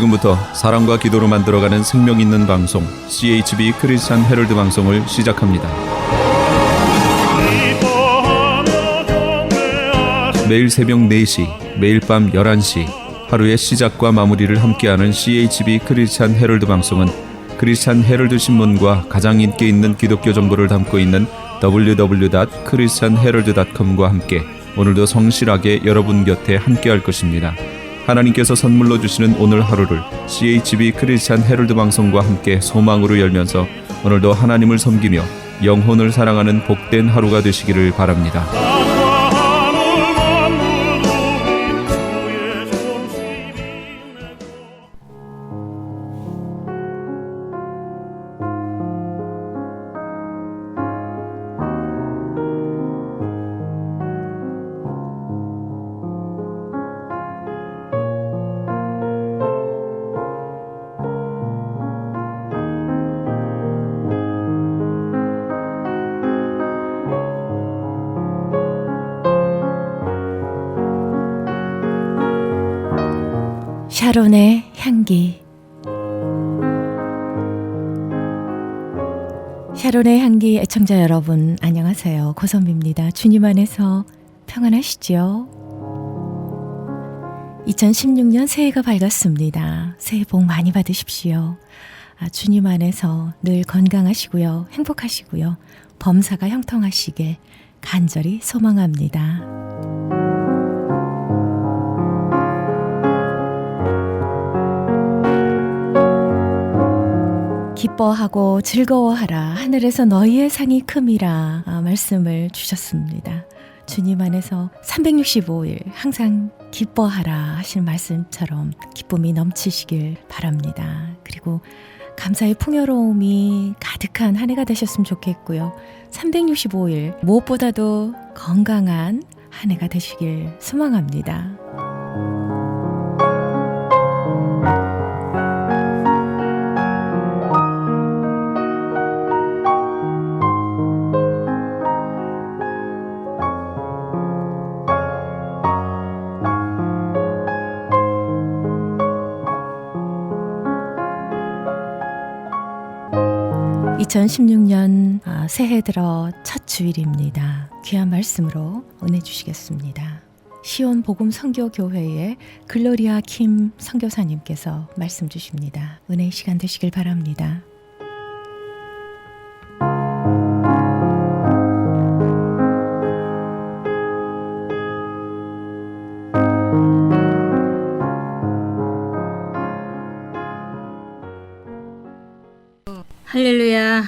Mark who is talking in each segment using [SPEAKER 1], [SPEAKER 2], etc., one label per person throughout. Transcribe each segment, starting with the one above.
[SPEAKER 1] 지금부터 사랑과 기도로 만들어가는 생명 있는 방송 CHB 크리스찬 헤럴드 방송을 시작합니다. 매일 새벽 4시, 매일 밤 11시 하루의 시작과 마무리를 함께하는 CHB 크리스찬 헤럴드 방송은 크리스찬 헤럴드 신문과 가장 인기 있는 기독교 정보를 담고 있는 www.christianherald.com과 함께 오늘도 성실하게 여러분 곁에 함께할 것입니다. 하나님께서 선물로 주시는 오늘 하루를 CHB 크리스찬 헤럴드 방송과 함께 소망으로 열면서 오늘도 하나님을 섬기며 영혼을 사랑하는 복된 하루가 되시기를 바랍니다.
[SPEAKER 2] 샤론의 향기. 샤론의 향기 애청자 여러분 안녕하세요. 고선미입니다. 주님 안에서 평안하시죠? 2016년 새해가 밝았습니다. 새해 복 많이 받으십시오. 주님 안에서 늘 건강하시고요. 행복하시고요. 범사가 형통하시길 간절히 소망합니다. 기뻐하고 즐거워하라. 하늘에서 너희의 상이 큼이라. 말씀을 주셨습니다. 주님 안에서 365일 항상 기뻐하라 하신 말씀처럼 기쁨이 넘치시길 바랍니다. 그리고 감사의 풍요로움이 가득한 한 해가 되셨으면 좋겠고요. 365일 무엇보다도 건강한 한 해가 되시길 소망합니다. (2016년) 새해 들어 첫 주일입니다. 귀한 말씀으로 은혜 주시겠습니다. 시온 복음 선교교회의 글로리아 킴 선교사님께서 말씀 주십니다. 은혜의 시간 되시길 바랍니다.
[SPEAKER 3] 할렐루야.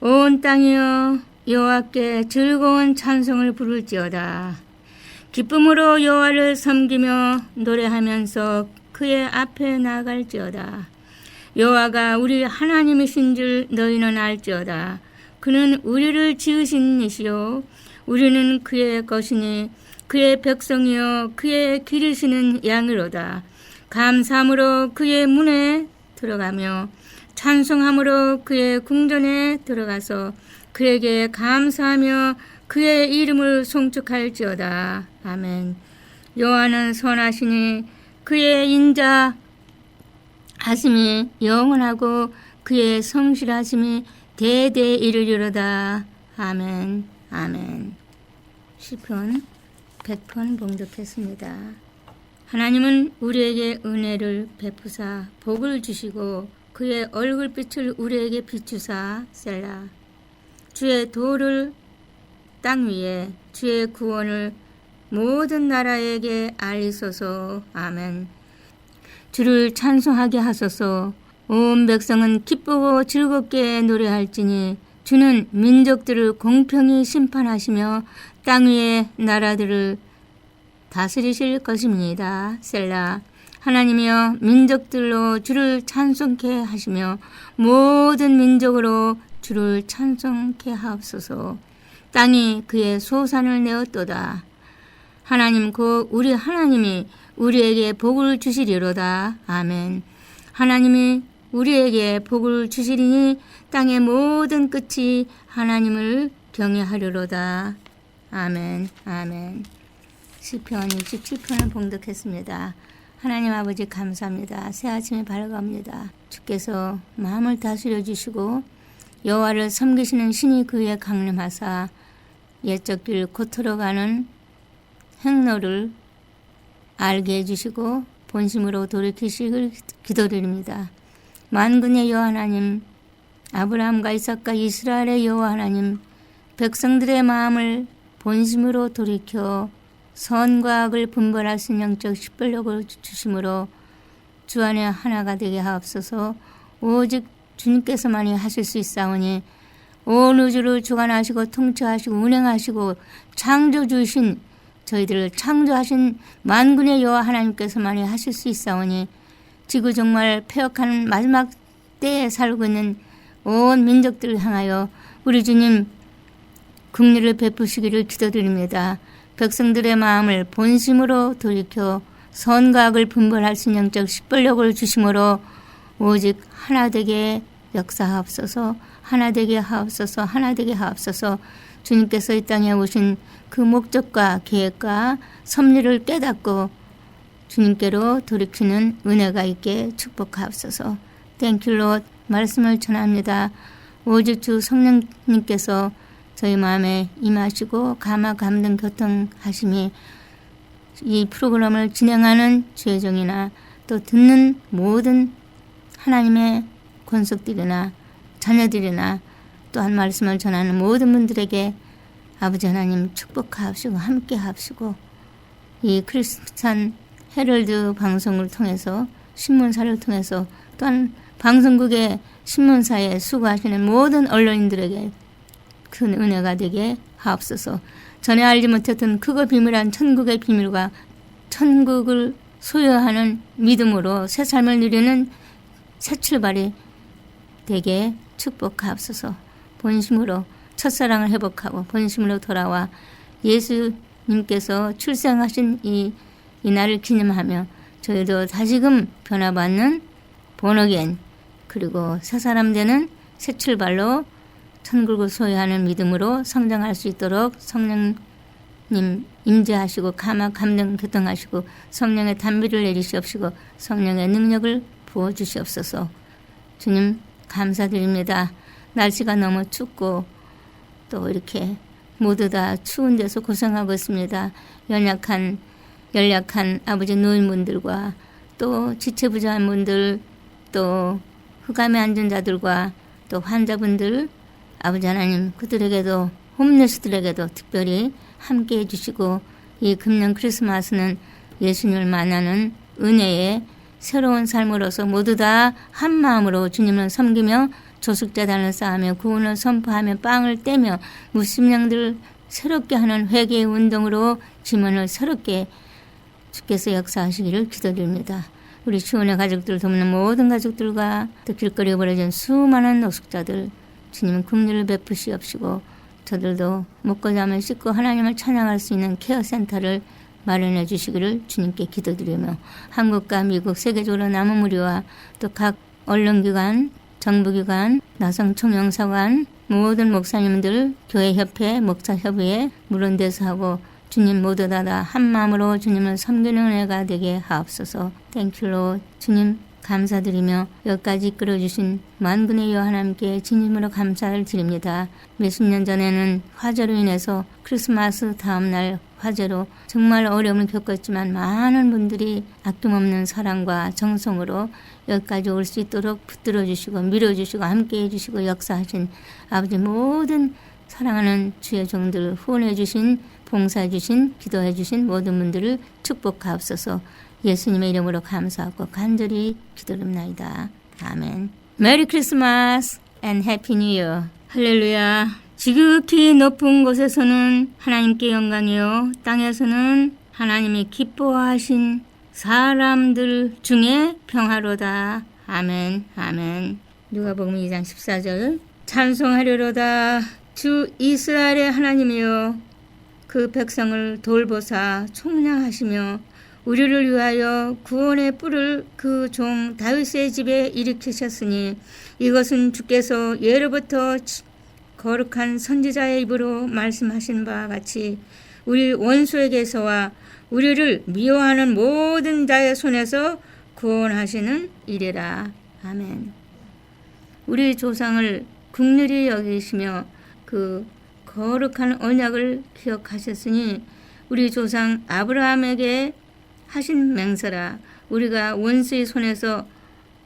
[SPEAKER 3] 온 땅이여 여호와께 즐거운 찬송을 부를지어다. 기쁨으로 여호와를 섬기며 노래하면서 그의 앞에 나아갈지어다. 여호와가 우리 하나님이신 줄 너희는 알지어다. 그는 우리를 지으신 이시요 우리는 그의 것이니 그의 백성이여 그의 기르시는 양이로다. 감사함으로 그의 문에 들어가며 찬송함으로 그의 궁전에 들어가서 그에게 감사하며 그의 이름을 송축할지어다. 아멘. 여호와는 선하시니 그의 인자하심이 영원하고 그의 성실하심이 대대에 이르리로다. 아멘. 아멘. 시편 100편 봉독했습니다. 하나님은 우리에게 은혜를 베푸사 복을 주시고 그의 얼굴빛을 우리에게 비추사 셀라. 주의 도를 땅 위에 주의 구원을 모든 나라에게 알리소서. 아멘. 주를 찬송하게 하소서. 온 백성은 기쁘고 즐겁게 노래할지니 주는 민족들을 공평히 심판하시며 땅 위의 나라들을 다스리실 것입니다. 셀라. 하나님이여 민족들로 주를 찬송케 하시며 모든 민족으로 주를 찬송케 하옵소서. 땅이 그의 소산을 내었도다. 하나님 곧 우리 하나님이 우리에게 복을 주시리로다. 아멘. 하나님이 우리에게 복을 주시리니 땅의 모든 끝이 하나님을 경외하리로다. 아멘. 아멘. 시편 67편을 봉독했습니다. 하나님 아버지 감사합니다. 새 아침이 밝아옵니다. 주께서 마음을 다스려 주시고 여호와를 섬기시는 신이 그에 강림하사 옛적 길 곧으로 가는 행로를 알게 해주시고 본심으로 돌이키시길 기도드립니다. 만군의 여호와 하나님, 아브라함과 이삭과 이스라엘의 여호와 하나님, 백성들의 마음을 본심으로 돌이켜 선과 악을 분별할 수 있는 영적 식별력을 주심으로 주 안에 하나가 되게 하옵소서. 오직 주님께서만이 하실 수 있사오니 온 우주를 주관하시고 통치하시고 운행하시고 창조주신 저희들을 창조하신 만군의 여호와 하나님께서만이 하실 수 있사오니 지구 정말 폐역하는 마지막 때에 살고 있는 온 민족들을 향하여 우리 주님 긍휼을 베푸시기를 기도드립니다. 백성들의 마음을 본심으로 돌이켜 선과 악을 분별할 수 있는 영적 식별력을 주심으로 오직 하나 되게 역사하옵소서. 하나 되게 하옵소서. 하나 되게 하옵소서. 주님께서 이 땅에 오신 그 목적과 계획과 섭리를 깨닫고 주님께로 돌이키는 은혜가 있게 축복하옵소서. 땡큐 롯. 말씀을 전합니다. 오직 주 성령님께서 저희 마음에 임하시고 감화 감동 교통하심이 이 프로그램을 진행하는 주의 종이나 또 듣는 모든 하나님의 권속들이나 자녀들이나 또한 말씀을 전하는 모든 분들에게 아버지 하나님 축복하옵시고 함께 하옵시고 이 크리스찬 헤럴드 방송을 통해서 신문사를 통해서 또한 방송국의 신문사에 수고하시는 모든 언론인들에게 큰 은혜가 되게 하옵소서. 전에 알지 못했던 크고 비밀한 천국의 비밀과 천국을 소유하는 믿음으로 새 삶을 누리는 새 출발이 되게 축복하옵소서. 본심으로 첫사랑을 회복하고 본심으로 돌아와 예수님께서 출생하신 이 날을 기념하며 저희도 다시금 변화받는 본어겐 그리고 새 사람 되는 새 출발로 천국을 소유하는 믿음으로 성장할 수 있도록 성령님 임재하시고 감화 감동 교통하시고 성령의 단비를 내리시옵시고 성령의 능력을 부어주시옵소서. 주님 감사드립니다. 날씨가 너무 춥고 또 이렇게 모두 다 추운 데서 고생하고 있습니다. 연약한 아버지 노인분들과 또 지체부자한 분들 또 흑암에 앉은 자들과 또 환자분들 아버지 하나님 그들에게도 홈레스들에게도 특별히 함께해 주시고 이 금년 크리스마스는 예수님을 만나는 은혜의 새로운 삶으로서 모두 다 한 마음으로 주님을 섬기며 조숙제단을 쌓으며 구원을 선포하며 빵을 떼며 무심령들을 새롭게 하는 회개의 운동으로 지문을 새롭게 주께서 역사하시기를 기도드립니다. 우리 시온의 가족들 돕는 모든 가족들과 또 길거리에 버려진 수많은 노숙자들 주님은 긍휼을 베푸시옵시고 저들도 먹고 자면 씻고 하나님을 찬양할 수 있는 케어센터를 마련해 주시기를 주님께 기도드리며 한국과 미국 세계적으로 남은 무리와 또 각 언론기관, 정부기관, 나성총영사관 모든 목사님들, 교회협회, 목사협의회 물론대서 하고 주님 모두 다 한 마음으로 주님을 섬기는 은혜가 되게 하옵소서. 땡큐로 주님 감사드리며 여기까지 이끌어주신 만군의 여호와 하나님께 진심으로 감사를 드립니다. 몇십 년 전에는 화재로 인해서 크리스마스 다음날 화재로 정말 어려움을 겪었지만 많은 분들이 아낌없는 사랑과 정성으로 여기까지 올 수 있도록 붙들어 주시고 밀어주시고 함께해 주시고 역사하신 아버지 모든 사랑하는 주의 종들 후원해 주신 봉사해 주신 기도해 주신 모든 분들을 축복하옵소서. 예수님의 이름으로 감사하고 간절히 기도합나이다. 아멘. 메리 크리스마스 앤 해피 뉴 이어. 할렐루야. 지극히 높은 곳에서는 하나님께 영광이요 땅에서는 하나님이 기뻐하신 사람들 중에 평화로다. 아멘. 아멘. 누가복음 2장 14절. 찬송하려로다. 주 이스라엘의 하나님이여 그 백성을 돌보사 총량하시며 우리를 위하여 구원의 뿔을 그 종 다윗의 집에 일으키셨으니 이것은 주께서 예로부터 거룩한 선지자의 입으로 말씀하신 바와 같이 우리 원수에게서와 우리를 미워하는 모든 자의 손에서 구원하시는 이래라. 아멘. 우리 조상을 긍휼히 여기시며 그 거룩한 언약을 기억하셨으니 우리 조상 아브라함에게 하신 맹세라. 우리가 원수의 손에서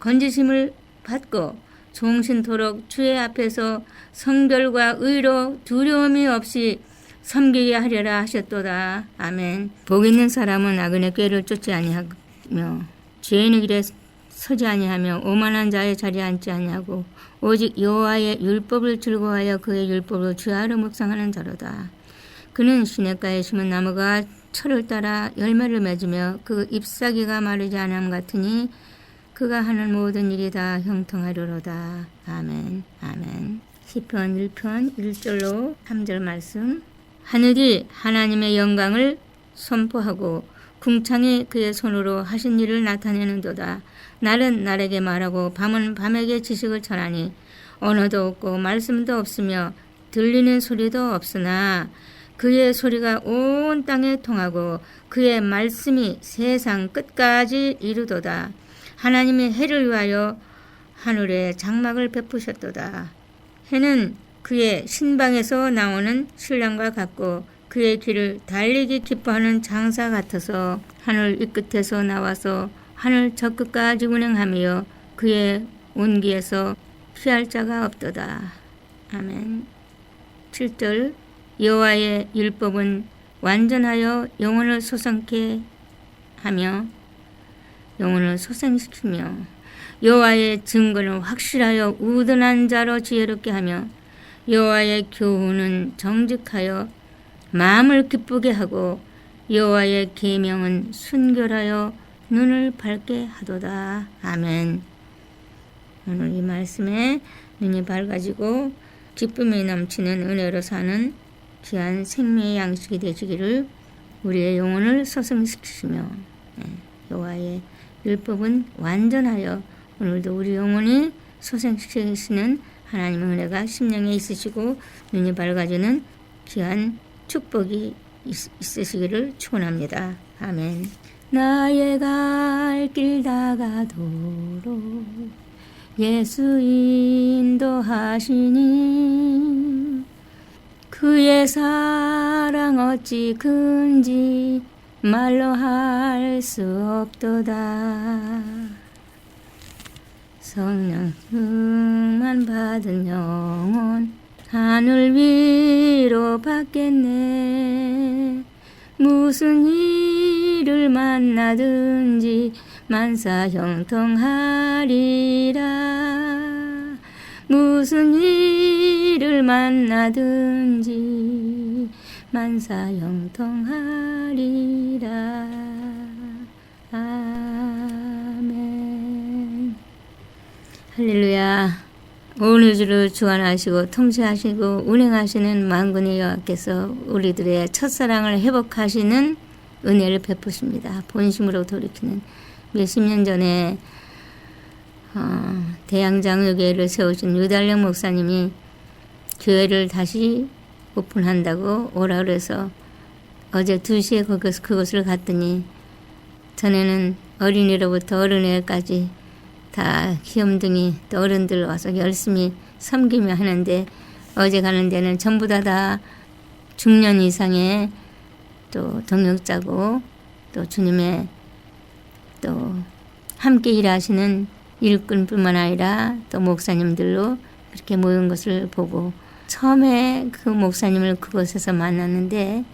[SPEAKER 3] 건지심을 받고 종신토록 주의 앞에서 성결과 의로 두려움이 없이 섬기게 하려라 하셨도다. 아멘. 복 있는 사람은 악인의 꾀를 쫓지 아니하며 죄인의 길에 서지 아니하며 오만한 자의 자리에 앉지 아니하고 오직 여호와의 율법을 즐거워하여 그의 율법으로 주야로 묵상하는 자로다. 그는 시냇가에 심은 나무가 철을 따라 열매를 맺으며 그 잎사귀가 마르지 않음 같으니 그가 하는 모든 일이 다 형통하리로다. 아멘. 아멘. 시편 1편 1절로 3절 말씀. 하늘이 하나님의 영광을 선포하고 궁창이 그의 손으로 하신 일을 나타내는도다. 날은 날에게 말하고 밤은 밤에게 지식을 전하니 언어도 없고 말씀도 없으며 들리는 소리도 없으나 그의 소리가 온 땅에 통하고 그의 말씀이 세상 끝까지 이루도다. 하나님이 해를 위하여 하늘에 장막을 베푸셨도다. 해는 그의 신방에서 나오는 신랑과 같고 그의 길을 달리기 기뻐하는 장사 같아서 하늘 이 끝에서 나와서 하늘 저 끝까지 운행하며 그의 온기에서 피할 자가 없도다. 아멘. 7절. 여호와의 율법은 완전하여 영혼을 소생케 하며 영혼을 소생시키며 여호와의 증거는 확실하여 우둔한 자로 지혜롭게 하며 여호와의 교훈은 정직하여 마음을 기쁘게 하고 여호와의 계명은 순결하여 눈을 밝게 하도다. 아멘. 오늘 이 말씀에 눈이 밝아지고 기쁨이 넘치는 은혜로 사는 귀한 생명의 양식이 되시기를 우리의 영혼을 소생시키시며 여호와의 율법은 완전하여 오늘도 우리 영혼이 소생시키시는 하나님의 은혜가 심령에 있으시고 눈이 밝아지는 귀한 축복이 있으시기를 축원합니다. 아멘. 나의 갈 길 다가도록 예수 인도하시니 그의 사랑 어찌 큰지 말로 할 수 없도다. 성령 충만 받은 영혼 하늘 위로 받겠네. 무슨 일을 만나든지 만사 형통하리라. 무슨 일을 만나든지 만사 형통하리라. 아멘. 할렐루야. 오늘 주를 주관하시고 통치하시고 운행하시는 만군의 여호와께서 우리들의 첫사랑을 회복하시는 은혜를 베푸십니다. 본심으로 돌이키는 몇십 년 전에 대양장로교회를 세우신 유달령 목사님이 교회를 다시 오픈한다고 오라 그래서 어제 2시에 그곳을 갔더니 전에는 어린이로부터 어른애까지 다 귀염둥이 또 어른들 와서 열심히 섬기며 하는데 어제 가는 데는 전부 다 중년 이상의 또 동역자고 또 주님의 또 함께 일하시는 일꾼뿐만 아니라 또 목사님들로 그렇게 모인 것을 보고 처음에 그 목사님을 그곳에서 만났는데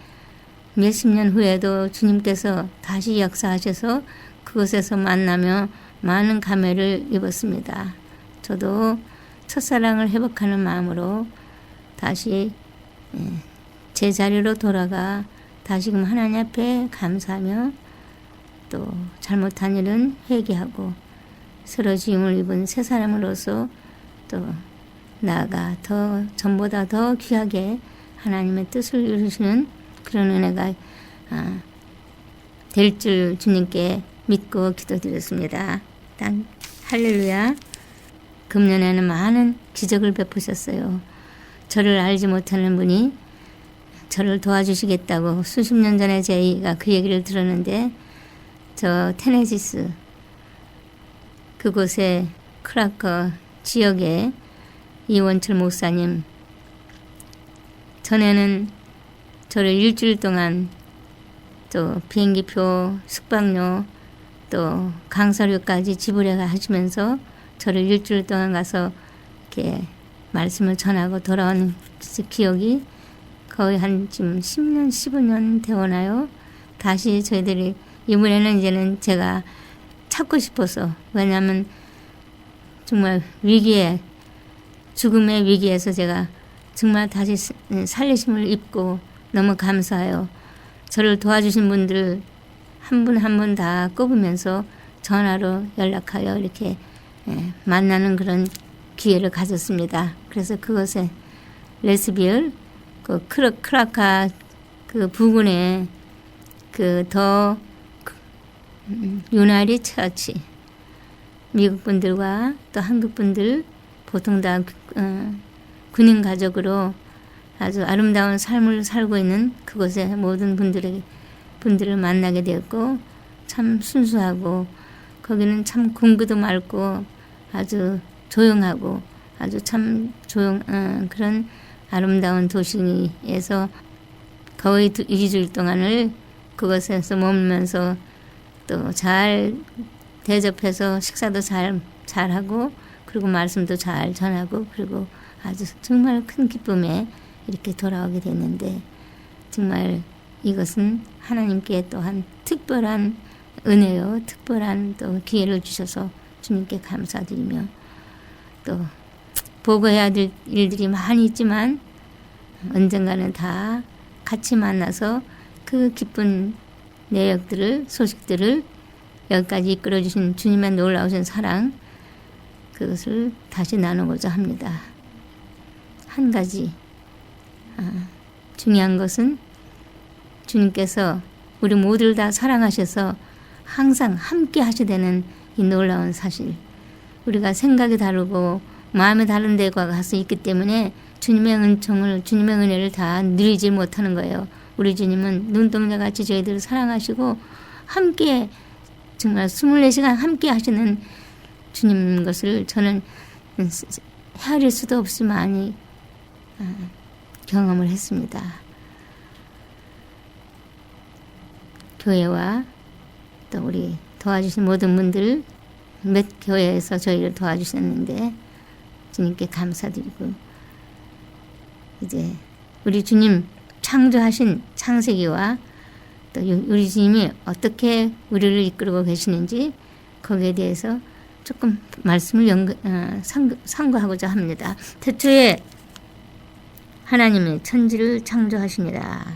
[SPEAKER 3] 몇십 년 후에도 주님께서 다시 역사하셔서 그곳에서 만나며 많은 감회를 입었습니다. 저도 첫사랑을 회복하는 마음으로 다시 제 자리로 돌아가 다시금 하나님 앞에 감사하며 또 잘못한 일은 회개하고 쓰러짐을 입은 새 사람으로서 또 나아가 더 전보다 더 귀하게 하나님의 뜻을 이루시는 그런 은혜가 될 줄 주님께 믿고 기도드렸습니다. 할렐루야. 금년에는 많은 기적을 베푸셨어요. 저를 알지 못하는 분이 저를 도와주시겠다고 수십 년 전에 저희가 그 얘기를 들었는데 저 테네시스 그곳에 크라커 지역에 이원철 목사님 전에는 저를 일주일 동안 또 비행기표, 숙박료, 또 강사료까지 지불해 하시면서 저를 일주일 동안 가서 이렇게 말씀을 전하고 돌아온 기억이 거의 한 지금 10년, 15년 되어나요? 다시 저희들이 이번에는 이제는 제가 찾고 싶어서 왜냐하면 정말 위기에 죽음의 위기에서 제가 정말 다시 살리심을 입고 너무 감사해요. 저를 도와주신 분들 한 분 한 분 다 꼽으면서 전화로 연락하여 이렇게 만나는 그런 기회를 가졌습니다. 그래서 그것에 레스비얼 그 크라카 그 부근에 그 더 유나이티 처치 미국 분들과 또 한국 분들 보통 다 군인 가족으로 아주 아름다운 삶을 살고 있는 그곳에 모든 분들을 만나게 되었고 참 순수하고 거기는 참 공기도 맑고 아주 조용하고 아주 참 그런 아름다운 도시에서 거의 2주일 동안을 그곳에서 머물면서 또 잘 대접해서 식사도 잘하고 그리고 말씀도 잘 전하고 그리고 아주 정말 큰 기쁨에 이렇게 돌아오게 됐는데 정말 이것은 하나님께 또한 특별한 은혜요, 특별한 또 기회를 주셔서 주님께 감사드리며 또 보고해야 될 일들이 많이 있지만 언젠가는 다 같이 만나서 그 기쁜 내역들을 소식들을 여기까지 이끌어주신 주님의 놀라우신 사랑 그것을 다시 나누고자 합니다. 한 가지 중요한 것은 주님께서 우리 모두를 다 사랑하셔서 항상 함께 하시되는 이 놀라운 사실 우리가 생각이 다르고 마음이 다른 데가 가서 있기 때문에 주님의 은총을 주님의 은혜를 다 누리지 못하는 거예요. 우리 주님은 눈동자같이 저희들을 사랑하시고 함께 정말 24시간 함께 하시는 주님 것을 저는 헤아릴 수도 없이 많이 경험을 했습니다. 교회와 또 우리 도와주신 모든 분들 몇 교회에서 저희를 도와주셨는데 주님께 감사드리고 이제 우리 주님 창조하신 창세기와 또 우리 주님이 어떻게 우리를 이끌고 계시는지 거기에 대해서 조금 말씀을 상고하고자 합니다. 태초에 하나님이 천지를 창조하시니라.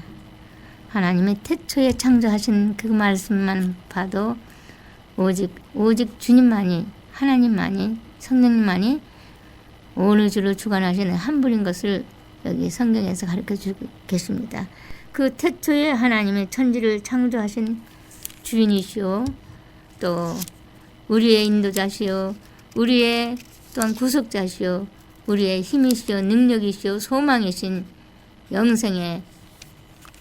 [SPEAKER 3] 하나님이 태초에 창조하신 그 말씀만 봐도 오직 주님만이 하나님만이 성령님만이 온 우주를 주관하시는 한 분인 것을 여기 성경에서 가르쳐주고 계십니다. 그 태초에 하나님이 천지를 창조하신 주인이시오 또 우리의 인도자시오 우리의 또한 구속자시오 우리의 힘이시오 능력이시오 소망이신 영생의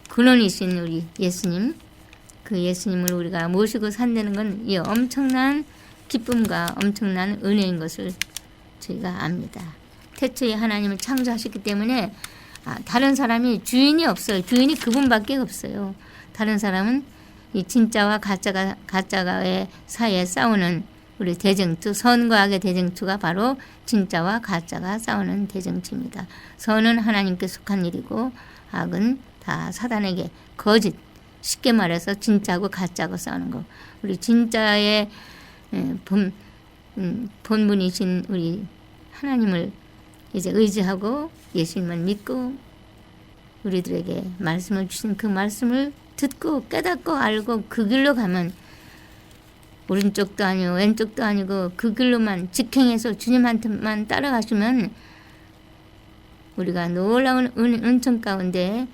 [SPEAKER 3] 근원이신 우리 예수님 그 예수님을 우리가 모시고 산다는 건 이 엄청난 기쁨과 엄청난 은혜인 것을 저희가 압니다. 태초에 하나님을 창조하셨기 때문에 다른 사람이 주인이 없어요. 주인이 그분밖에 없어요. 다른 사람은 이 진짜와 가짜가의 사이에 싸우는 우리 대쟁투, 선과 악의 대쟁투가 바로 진짜와 가짜가 싸우는 대쟁투입니다. 선은 하나님께 속한 일이고 악은 다 사단에게 거짓, 쉽게 말해서 진짜고 가짜고 싸우는 거. 우리 진짜의 본분이신 우리 하나님을 이제 의지하고 예수님을 믿고 우리들에게 말씀을 주신 그 말씀을 듣고 깨닫고 알고 그 길로 가면 오른쪽도 아니고 왼쪽도 아니고 그 길로만 직행해서 주님한테만 따라가시면 우리가 놀라운 은총 가운데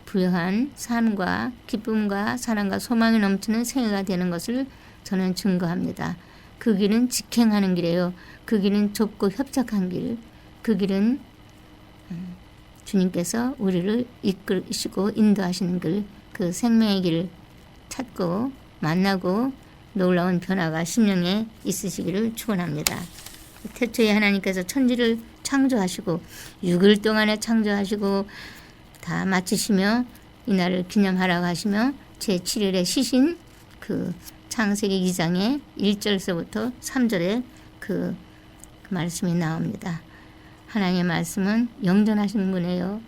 [SPEAKER 3] 부유한 삶과 기쁨과 사랑과 소망이 넘치는 생애가 되는 것을 저는 증거합니다. 그 길은 직행하는 길이에요. 그 길은 좁고 협착한 길. 그 길은 주님께서 우리를 이끌으시고 인도하시는 길, 그 생명의 길을 찾고 만나고 놀라운 변화가 심령에 있으시기를 축원합니다. 태초에 하나님께서 천지를 창조하시고 6일 동안에 창조하시고 다 마치시며 이날을 기념하라고 하시며 제7일에 쉬신 그 창세기 2장의 1절서부터 3절에 그 말씀이 나옵니다. 하나님의 말씀은 영전하신 분이에요.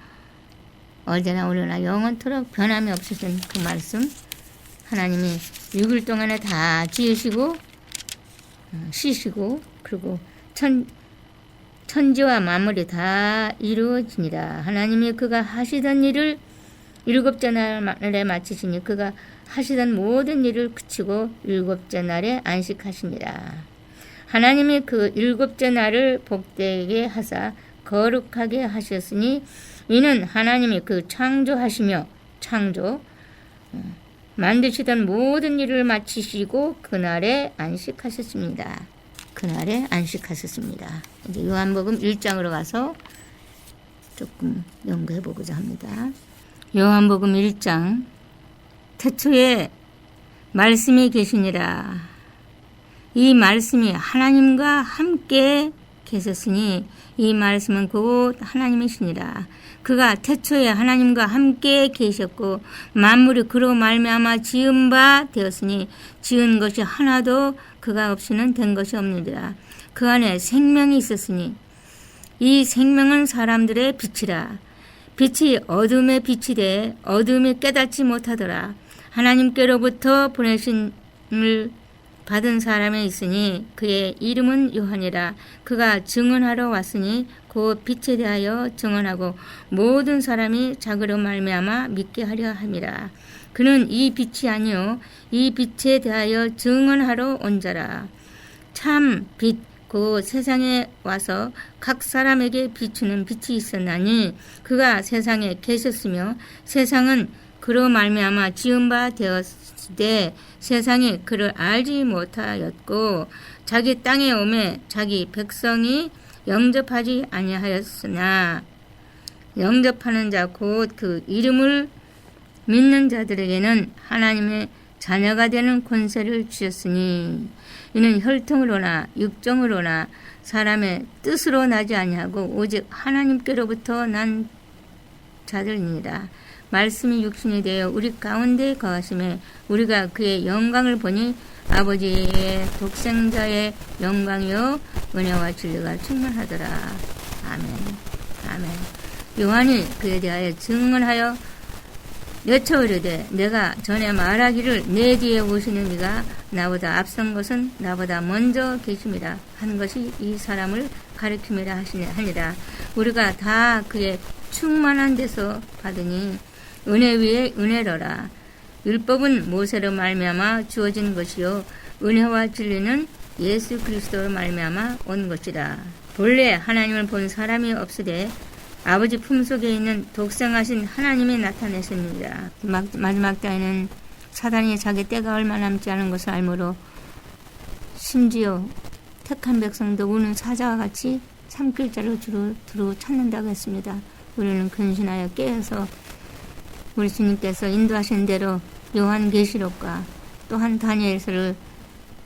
[SPEAKER 3] 어제나 오늘나 영원토록 변함이 없으신 그 말씀, 하나님이 6일 동안에 다 지으시고 쉬시고 그리고 천지와 만물이 다 이루어지니라. 하나님이 그가 하시던 일을 7째 날에 마치시니 그가 하시던 모든 일을 그치고 7째 날에 안식하시니라. 하나님이 그 7째 날을 복되게 하사 거룩하게 하셨으니 이는 하나님이 그 창조하시며 만드시던 모든 일을 마치시고 그날에 안식하셨습니다. 그날에 안식하셨습니다. 이제 요한복음 1장으로 가서 조금 연구해 보고자 합니다. 요한복음 1장. 태초에 말씀이 계시니라. 이 말씀이 하나님과 함께 계셨으니 이 말씀은 곧 하나님이시니라. 그가 태초에 하나님과 함께 계셨고 만물이 그로 말미암아 지은 바 되었으니 지은 것이 하나도 그가 없이는 된 것이 없느니라. 그 안에 생명이 있었으니 이 생명은 사람들의 빛이라. 빛이 어둠의 빛이 돼 어둠이 깨닫지 못하더라. 하나님께로부터 보내심을 받은 사람이 있으니 그의 이름은 요한이라. 그가 증언하러 왔으니 곧 빛에 대하여 증언하고 모든 사람이 자그로 말미암아 믿게 하려 함이라. 그는 이 빛이 아니요 이 빛에 대하여 증언하러 온 자라. 참 빛 곧 세상에 와서 각 사람에게 비추는 빛이 있었나니 그가 세상에 계셨으며 세상은 그로 말미암아 지은 바 되었으되 세상이 그를 알지 못하였고 자기 땅에 오매 자기 백성이 영접하지 아니하였으나 영접하는 자 곧 그 이름을 믿는 자들에게는 하나님의 자녀가 되는 권세를 주셨으니 이는 혈통으로나 육정으로나 사람의 뜻으로 나지 아니하고 오직 하나님께로부터 난 자들이니라. 말씀이 육신이 되어 우리 가운데 거하심에 우리가 그의 영광을 보니 아버지의 독생자의 영광이요 은혜와 진리가 충만하더라. 아멘. 아멘. 요한이 그에 대하여 증언하여 여쳐 이르되 내가 전에 말하기를 내 뒤에 오시는 이가 나보다 앞선 것은 나보다 먼저 계심이라 한 것이 이 사람을 가리킴이라 하니라. 우리가 다 그의 충만한 데서 받으니 은혜 위에 은혜로라. 율법은 모세로 말미암아 주어진 것이요 은혜와 진리는 예수 그리스도로 말미암아 온 것이라. 본래 하나님을 본 사람이 없으되 아버지 품속에 있는 독생하신 하나님이 나타내셨느니라. 마지막 때에는 사단이 자기 때가 얼마 남지 않은 것을 알므로 심지어 택한 백성도 우는 사자와 같이 삼킬자를 두루 찾는다고 했습니다. 우리는 근신하여 깨어서 우리 주님께서 인도하신 대로 요한계시록과 또한 다니엘서를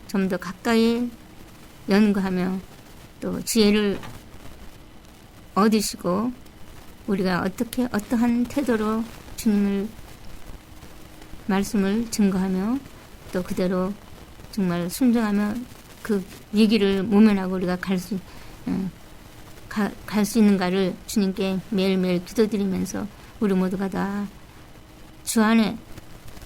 [SPEAKER 3] 좀 더 가까이 연구하며 또 지혜를 얻으시고 우리가 어떠한 태도로 주님을 말씀을 증거하며 또 그대로 정말 순종하며 그 위기를 모면하고 우리가 갈 수 있는가를 주님께 매일매일 기도드리면서 우리 모두가 다 주 안에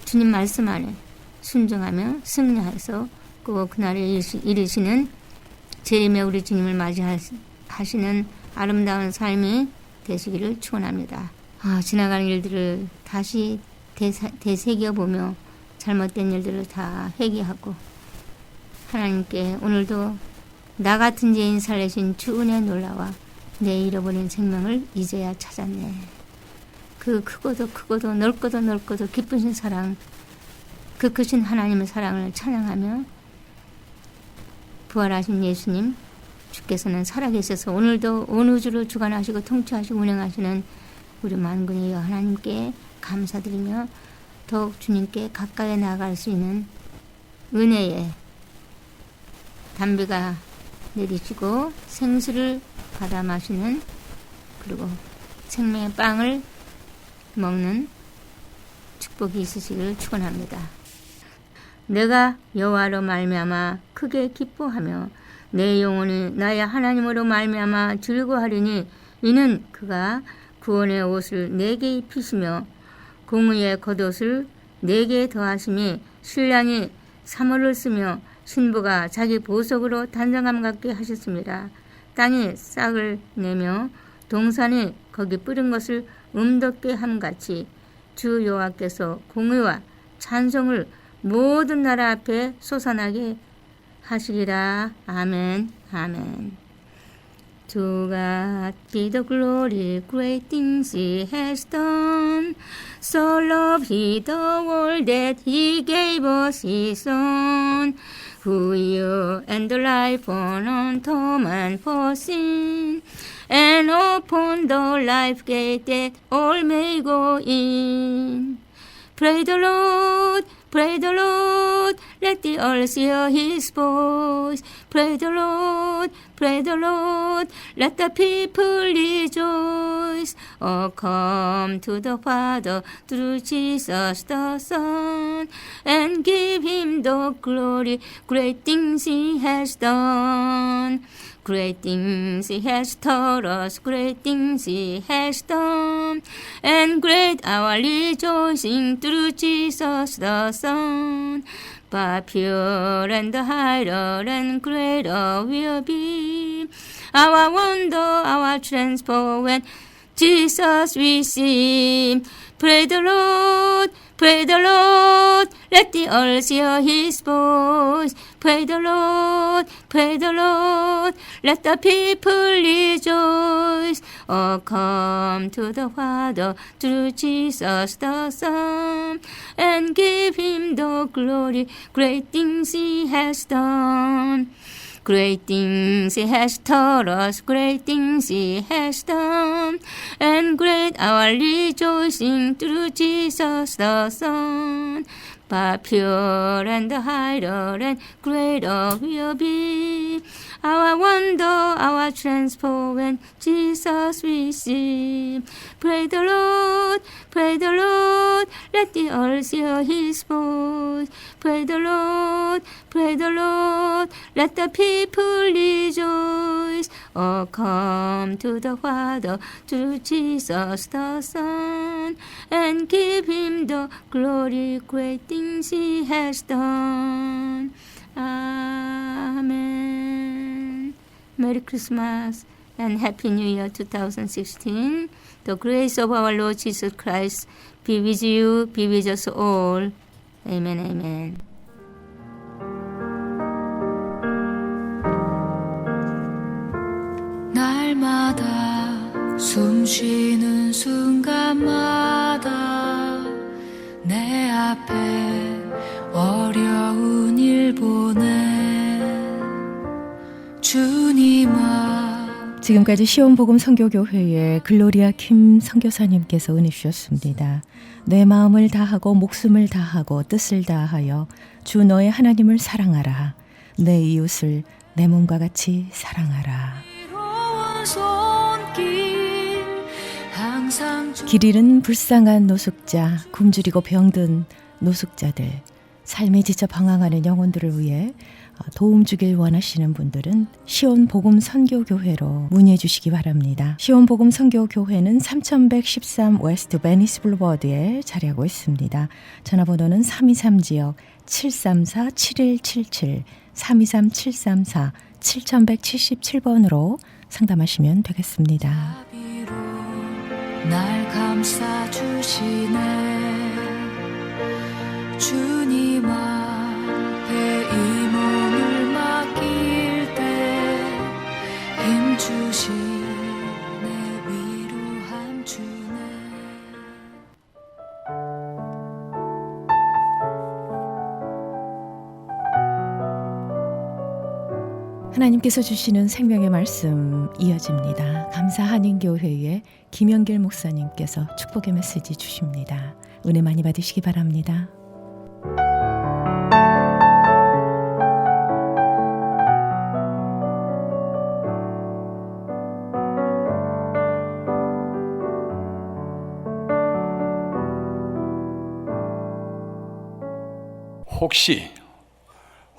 [SPEAKER 3] 주님 말씀 안에 순종하며 승리해서 꼭 그날에 이르시는 재림에 우리 주님을 맞이하시는 아름다운 삶이 되시기를 축원합니다. 지나가는 일들을 다시 되새겨보며 잘못된 일들을 다 회개하고 하나님께 오늘도 나 같은 죄인 살리신 주 은혜 놀라와 내 잃어버린 생명을 이제야 찾았네. 그 크고도 넓고도 기쁘신 사랑, 그 크신 하나님의 사랑을 찬양하며 부활하신 예수님, 주께서는 살아계셔서 오늘도 온 우주를 주관하시고 통치하시고 운행하시는 우리 만군의 하나님께 감사드리며 더욱 주님께 가까이 나아갈 수 있는 은혜의 담비가 내리시고 생수를 받아 마시는, 그리고 생명의 빵을 먹는 축복이 있으시기를 축원합니다. 내가 여호와로 말미암아 크게 기뻐하며 내 영혼이 나의 하나님으로 말미암아 즐거워하리니 이는 그가 구원의 옷을 내게 입히시며 공의의 겉옷을 내게 더하심이 신랑이 사모를 쓰며 신부가 자기 보석으로 단장감 갖게 하셨습니다. 땅이 싹을 내며 동산이 거기 뿌린 것을 음돋게 함같이 주 여호와께서 공의와 찬송을 모든 나라 앞에 솟아나게 하시리라. 아멘. 아멘. To God be the glory, great things He has done. So loved He the world that He gave us His Son, who you and the life on atonement for sin, and open the life gate that all may go in. Praise the Lord, praise the Lord, let the earth hear His voice. Praise the Lord, praise the Lord, let the people rejoice. Oh, come to the Father through Jesus the Son, and give Him the glory, great things He has done. Great things He has taught us, great things He has done, and great our rejoicing through Jesus the Son. But pure and higher and greater will be our wonder, our transport when Jesus we see. Praise the Lord, praise the Lord, let the earth hear His voice. Praise the Lord, praise the Lord, let the people rejoice. Oh, come to the Father through Jesus the Son, and give Him the glory, great things He has done. Great things He has taught us, great things He has done, and great our rejoicing through Jesus the Son. But pure and higher and greater will be our wonder, our transport when Jesus we see. Praise the Lord, praise the Lord, let the earth hear His voice. Praise the Lord, praise the Lord, let the people rejoice. Oh, come to the Father through Jesus the Son, and give Him the glory, great things He has done. Amen. Merry Christmas and Happy New Year 2016. The grace of our Lord Jesus Christ be with you, be with us all. Amen, amen.
[SPEAKER 4] 날마다 숨 쉬는 순간마다 내 앞에 어려운 일 보내 주님 앞.
[SPEAKER 2] 지금까지 시온복음 선교교회의 글로리아 킴 선교사님께서 은혜 주셨습니다. 내 마음을 다하고 목숨을 다하고 뜻을 다하여 주 너의 하나님을 사랑하라. 내 이웃을 내 몸과 같이 사랑하라. 길 잃은 불쌍한 노숙자, 굶주리고 병든 노숙자들, 삶에 지쳐 방황하는 영혼들을 위해 도움 주길 원하시는 분들은 시온복음 선교교회로 문의해 주시기 바랍니다. 시온복음 선교교회는 3113 웨스트 베니스 블루버드에 자리하고 있습니다. 전화번호는 323지역 734-7177, 323-734-7177번으로 상담하시면 되겠습니다.
[SPEAKER 4] 날 감싸주시네 주님 앞에 이 몸을 맡길 때 힘주시네 위로함 주네.
[SPEAKER 2] 하나님 하나님께서 주시는 생명의 말씀 이어집니다. 감사 한인교회의 김영길 목사님께서 축복의 메시지 주십니다. 은혜 많이 받으시기 바랍니다.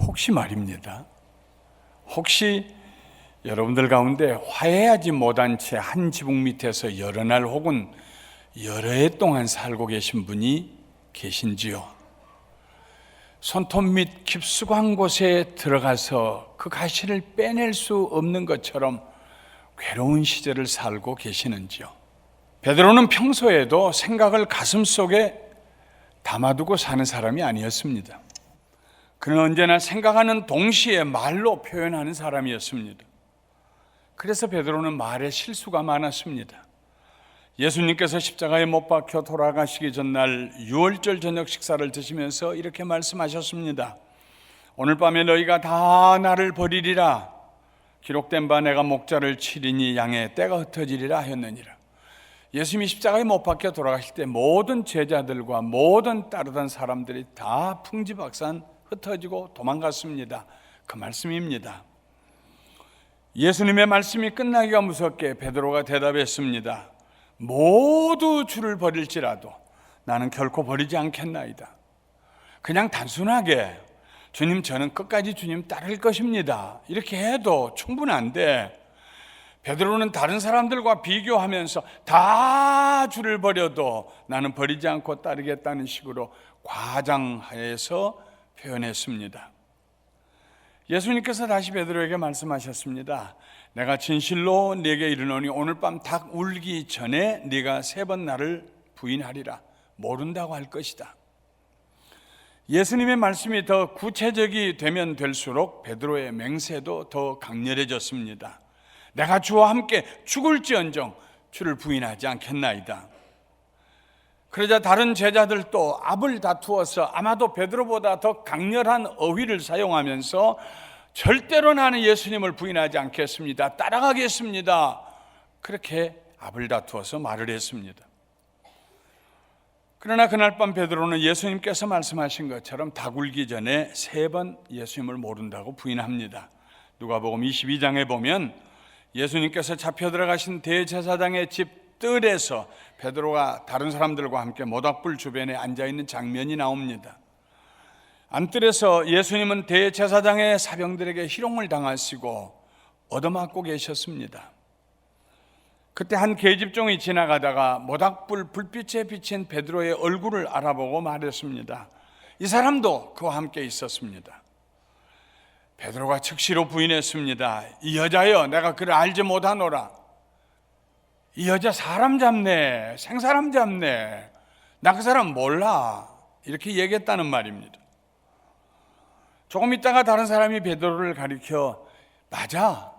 [SPEAKER 5] 혹시 말입니다. 혹시 여러분들 가운데 화해하지 못한 채 한 지붕 밑에서 여러 날 혹은 여러 해 동안 살고 계신 분이 계신지요? 손톱 밑 깊숙한 곳에 들어가서 그 가시를 빼낼 수 없는 것처럼 괴로운 시절을 살고 계시는지요? 베드로는 평소에도 생각을 가슴속에 담아두고 사는 사람이 아니었습니다. 그는 언제나 생각하는 동시에 말로 표현하는 사람이었습니다. 그래서 베드로는 말에 실수가 많았습니다. 예수님께서 십자가에 못 박혀 돌아가시기 전날 유월절 저녁 식사를 드시면서 이렇게 말씀하셨습니다. 오늘 밤에 너희가 다 나를 버리리라. 기록된 바 내가 목자를 치리니 양의 떼가 흩어지리라 하였느니라. 예수님이 십자가에 못 박혀 돌아가실 때 모든 제자들과 모든 따르던 사람들이 다 풍지박산 흩어지고 도망갔습니다. 그 말씀입니다. 예수님의 말씀이 끝나기가 무섭게 베드로가 대답했습니다. 모두 주를 버릴지라도 나는 결코 버리지 않겠나이다. 그냥 단순하게 주님, 저는 끝까지 주님 따를 것입니다, 이렇게 해도 충분한데 베드로는 다른 사람들과 비교하면서 다 주를 버려도 나는 버리지 않고 따르겠다는 식으로 과장해서 표현했습니다. 예수님께서 다시 베드로에게 말씀하셨습니다. 내가 진실로 네게 이르노니 오늘 밤 닭 울기 전에 네가 3번 나를 부인하리라. 모른다고 할 것이다. 예수님의 말씀이 더 구체적이 되면 될수록 베드로의 맹세도 더 강렬해졌습니다. 내가 주와 함께 죽을지언정 주를 부인하지 않겠나이다. 그러자 다른 제자들도 앞을 다투어서 아마도 베드로보다 더 강렬한 어휘를 사용하면서 절대로 나는 예수님을 부인하지 않겠습니다, 따라가겠습니다, 그렇게 앞을 다투어서 말을 했습니다. 그러나 그날 밤 베드로는 예수님께서 말씀하신 것처럼 닭 울기 전에 3번 예수님을 모른다고 부인합니다. 누가복음 22장에 보면 예수님께서 잡혀 들어가신 대제사장의 집 뜰에서 베드로가 다른 사람들과 함께 모닥불 주변에 앉아있는 장면이 나옵니다. 안뜰에서 예수님은 대제사장의 사병들에게 희롱을 당하시고 얻어맞고 계셨습니다. 그때 한 계집종이 지나가다가 모닥불 불빛에 비친 베드로의 얼굴을 알아보고 말했습니다. 이 사람도 그와 함께 있었습니다. 베드로가 즉시로 부인했습니다. 이 여자여, 내가 그를 알지 못하노라. 이 여자 사람 잡네, 생사람 잡네, 나 그 사람 몰라, 이렇게 얘기했다는 말입니다. 조금 있다가 다른 사람이 베드로를 가리켜 맞아,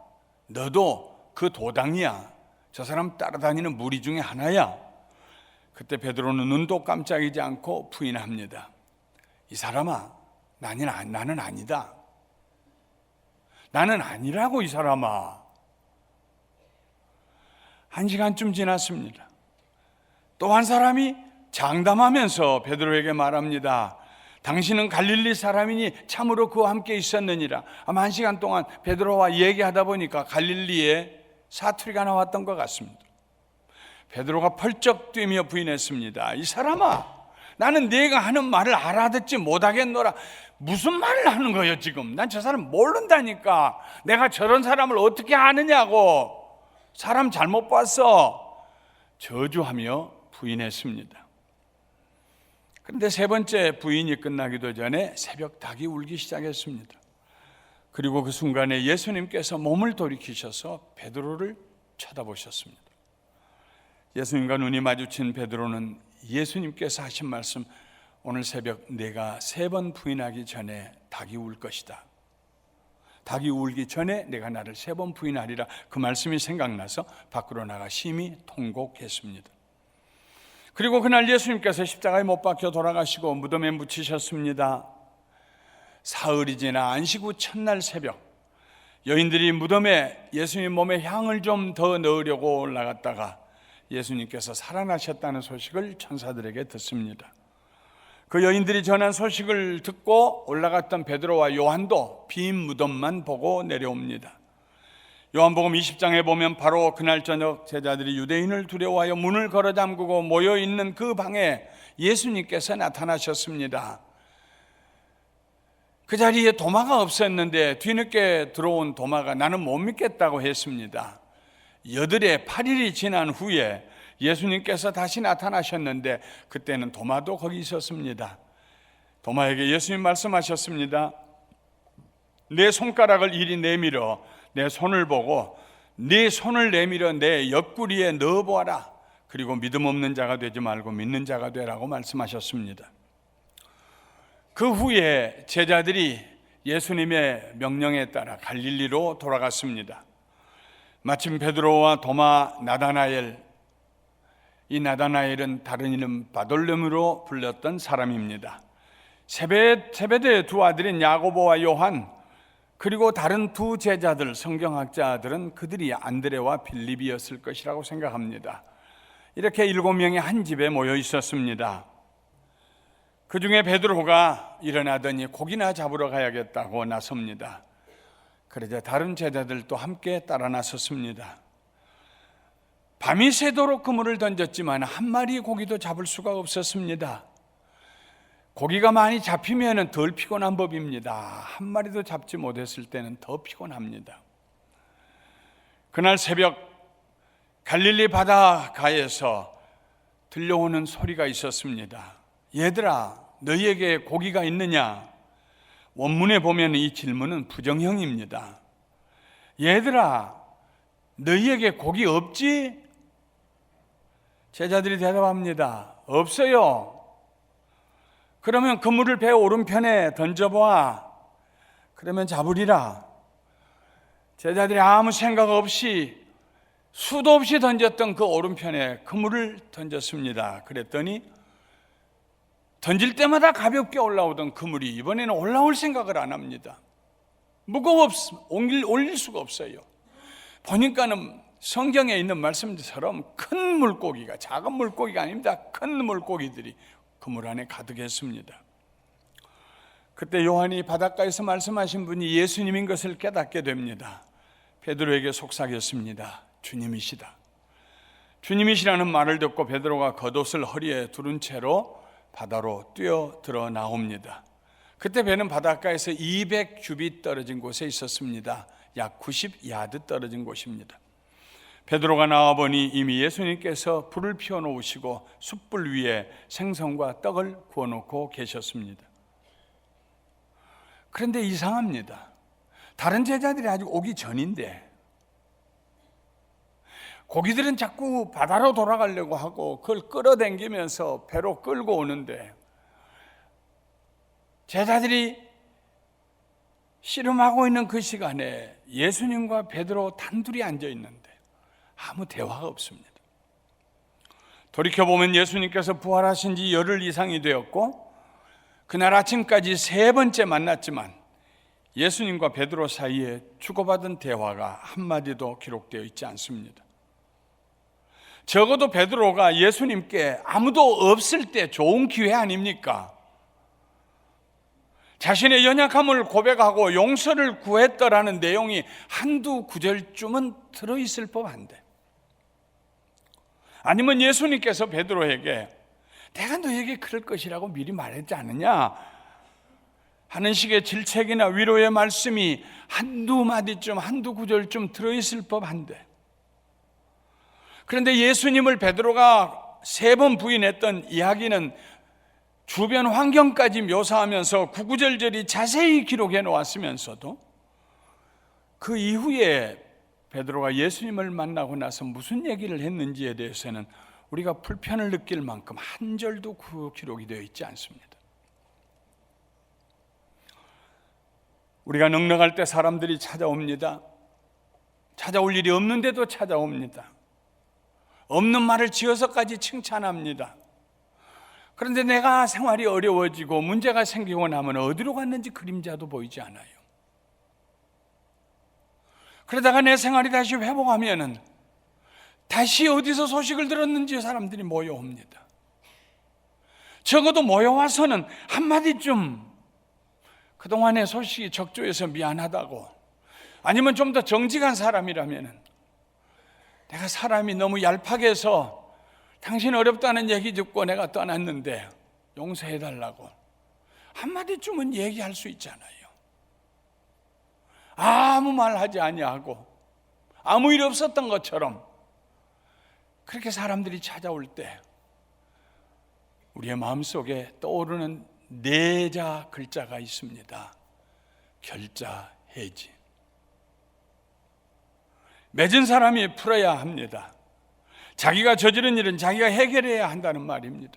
[SPEAKER 5] 너도 그 도당이야, 저 사람 따라다니는 무리 중에 하나야. 그때 베드로는 눈도 깜짝이지 않고 부인합니다. 이 사람아, 나는 아니다. 나는 아니라고, 이 사람아. 1시간쯤 지났습니다. 또 한 사람이 장담하면서 베드로에게 말합니다. 당신은 갈릴리 사람이니 참으로 그와 함께 있었느니라. 아마 1시간 동안 베드로와 얘기하다 보니까 갈릴리에 사투리가 나왔던 것 같습니다. 베드로가 펄쩍 뛰며 부인했습니다. 이 사람아, 나는 네가 하는 말을 알아듣지 못하겠노라. 무슨 말을 하는 거예요 지금? 난 저 사람 모른다니까. 내가 저런 사람을 어떻게 아느냐고. 사람 잘못 봤어. 저주하며 부인했습니다. 그런데 3번째 부인이 끝나기도 전에 새벽 닭이 울기 시작했습니다. 그리고 그 순간에 예수님께서 몸을 돌이키셔서 베드로를 쳐다보셨습니다. 예수님과 눈이 마주친 베드로는 예수님께서 하신 말씀, 오늘 새벽 내가 3번 부인하기 전에 닭이 울 것이다, 닭이 울기 전에 내가 나를 3번 부인하리라, 그 말씀이 생각나서 밖으로 나가 심히 통곡했습니다. 그리고 그날 예수님께서 십자가에 못 박혀 돌아가시고 무덤에 묻히셨습니다. 사흘이 지나 안식 후 첫날 새벽, 여인들이 무덤에 예수님 몸에 향을 좀 더 넣으려고 올라갔다가 예수님께서 살아나셨다는 소식을 천사들에게 듣습니다. 그 여인들이 전한 소식을 듣고 올라갔던 베드로와 요한도 빈 무덤만 보고 내려옵니다. 요한복음 20장에 보면 바로 그날 저녁 제자들이 유대인을 두려워하여 문을 걸어 잠그고 모여있는 그 방에 예수님께서 나타나셨습니다. 그 자리에 도마가 없었는데 뒤늦게 들어온 도마가 나는 못 믿겠다고 했습니다. 여들의 8일이 지난 후에 예수님께서 다시 나타나셨는데 그때는 도마도 거기 있었습니다. 도마에게 예수님 말씀하셨습니다. 내 손가락을 이리 내밀어 내 손을 보고 네 손을 내밀어 내 옆구리에 넣어보아라. 그리고 믿음 없는 자가 되지 말고 믿는 자가 되라고 말씀하셨습니다. 그 후에 제자들이 예수님의 명령에 따라 갈릴리로 돌아갔습니다. 마침 베드로와 도마, 나다나엘, 이 나다나엘은 다른 이름 바돌레므로 불렸던 사람입니다. 세베대의 두 아들인 야고보와 요한, 그리고 다른 두 제자들, 성경학자들은 그들이 안드레와 빌립이었을 것이라고 생각합니다. 이렇게 7명이 한 집에 모여 있었습니다. 그 중에 베드로가 일어나더니 고기나 잡으러 가야겠다고 나섭니다. 그러자 다른 제자들도 함께 따라 나섰습니다. 밤이 새도록 그물을 던졌지만 한 마리 고기도 잡을 수가 없었습니다. 고기가 많이 잡히면 덜 피곤한 법입니다. 한 마리도 잡지 못했을 때는 더 피곤합니다. 그날 새벽 갈릴리 바닷가에서 들려오는 소리가 있었습니다. 얘들아, 너희에게 고기가 있느냐? 원문에 보면 이 질문은 부정형입니다. 얘들아, 너희에게 고기 없지? 제자들이 대답합니다. 없어요. 그러면 그물을 배 오른편에 던져보아. 그러면 잡으리라. 제자들이 아무 생각 없이 수도 없이 던졌던 그 오른편에 그물을 던졌습니다. 그랬더니 던질 때마다 가볍게 올라오던 그물이 이번에는 올라올 생각을 안 합니다. 올릴 수가 없어요. 보니까는 성경에 있는 말씀처럼 큰 물고기가, 작은 물고기가 아닙니다. 큰 물고기들이 그물 안에 가득했습니다. 그때 요한이 바닷가에서 말씀하신 분이 예수님인 것을 깨닫게 됩니다. 베드로에게 속삭였습니다. 주님이시다. 주님이시라는 말을 듣고 베드로가 겉옷을 허리에 두른 채로 바다로 뛰어들어 나옵니다. 그때 배는 바닷가에서 200규빗 떨어진 곳에 있었습니다. 약 90야드 떨어진 곳입니다. 베드로가 나와보니 이미 예수님께서 불을 피워놓으시고 숯불 위에 생선과 떡을 구워놓고 계셨습니다. 그런데 이상합니다. 다른 제자들이 아직 오기 전인데 고기들은 자꾸 바다로 돌아가려고 하고 그걸 끌어당기면서 배로 끌고 오는데 제자들이 씨름하고 있는 그 시간에 예수님과 베드로 단둘이 앉아 있는데 아무 대화가 없습니다. 돌이켜보면 예수님께서 부활하신 지 열흘 이상이 되었고 그날 아침까지 3번째 만났지만 예수님과 베드로 사이에 주고받은 대화가 한마디도 기록되어 있지 않습니다. 적어도 베드로가 예수님께 아무도 없을 때 좋은 기회 아닙니까? 자신의 연약함을 고백하고 용서를 구했더라는 내용이 한두 구절쯤은 들어있을 법한데, 아니면 예수님께서 베드로에게 내가 너에게 그럴 것이라고 미리 말했지 않느냐 하는 식의 질책이나 위로의 말씀이 한두 마디쯤, 한두 구절쯤 들어있을 법한데, 그런데 예수님을 베드로가 3번 부인했던 이야기는 주변 환경까지 묘사하면서 구구절절히 자세히 기록해 놓았으면서도 그 이후에 베드로가 예수님을 만나고 나서 무슨 얘기를 했는지에 대해서는 우리가 불편을 느낄 만큼 한 절도 그 기록이 되어 있지 않습니다. 우리가 넉넉할 때 사람들이 찾아옵니다. 찾아올 일이 없는데도 찾아옵니다. 없는 말을 지어서까지 칭찬합니다. 그런데 내가 생활이 어려워지고 문제가 생기고 나면 어디로 갔는지 그림자도 보이지 않아요. 그러다가 내 생활이 다시 회복하면은 다시 어디서 소식을 들었는지 사람들이 모여옵니다. 적어도 모여와서는 한마디쯤 그동안의 소식이 적조해서 미안하다고, 아니면 좀 더 정직한 사람이라면 내가 사람이 너무 얄팍해서 해서 당신 어렵다는 얘기 듣고 내가 떠났는데 용서해달라고 한마디쯤은 얘기할 수 있잖아요. 아무 말 하지 아니하고 아무 일 없었던 것처럼 그렇게 사람들이 찾아올 때 우리의 마음속에 떠오르는 네자 글자가 있습니다. 결자, 해지. 맺은 사람이 풀어야 합니다. 자기가 저지른 일은 자기가 해결해야 한다는 말입니다.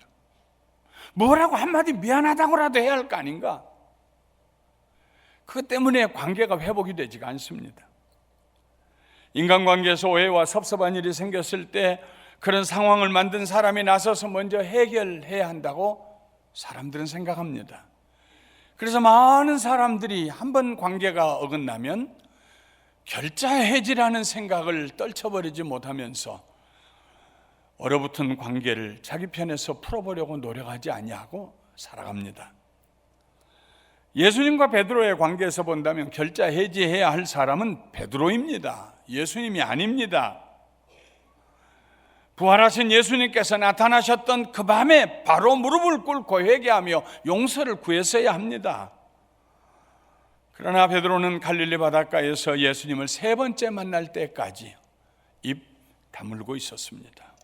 [SPEAKER 5] 뭐라고 한마디 미안하다고라도 해야 할 거 아닌가? 그것 때문에 관계가 회복이 되지가 않습니다. 인간관계에서 오해와 섭섭한 일이 생겼을 때 그런 상황을 만든 사람이 나서서 먼저 해결해야 한다고 사람들은 생각합니다. 그래서 많은 사람들이 한번 관계가 어긋나면 결자해지라는 생각을 떨쳐버리지 못하면서 얼어붙은 관계를 자기 편에서 풀어보려고 노력하지 아니하고 살아갑니다. 예수님과 베드로의 관계에서 본다면 결자해지해야 할 사람은 베드로입니다. 예수님이 아닙니다. 부활하신 예수님께서 나타나셨던 그 밤에 바로 무릎을 꿇고 회개하며 용서를 구했어야 합니다. 그러나 베드로는 갈릴리 바닷가에서 예수님을 3번째 만날 때까지 입 다물고 있었습니다.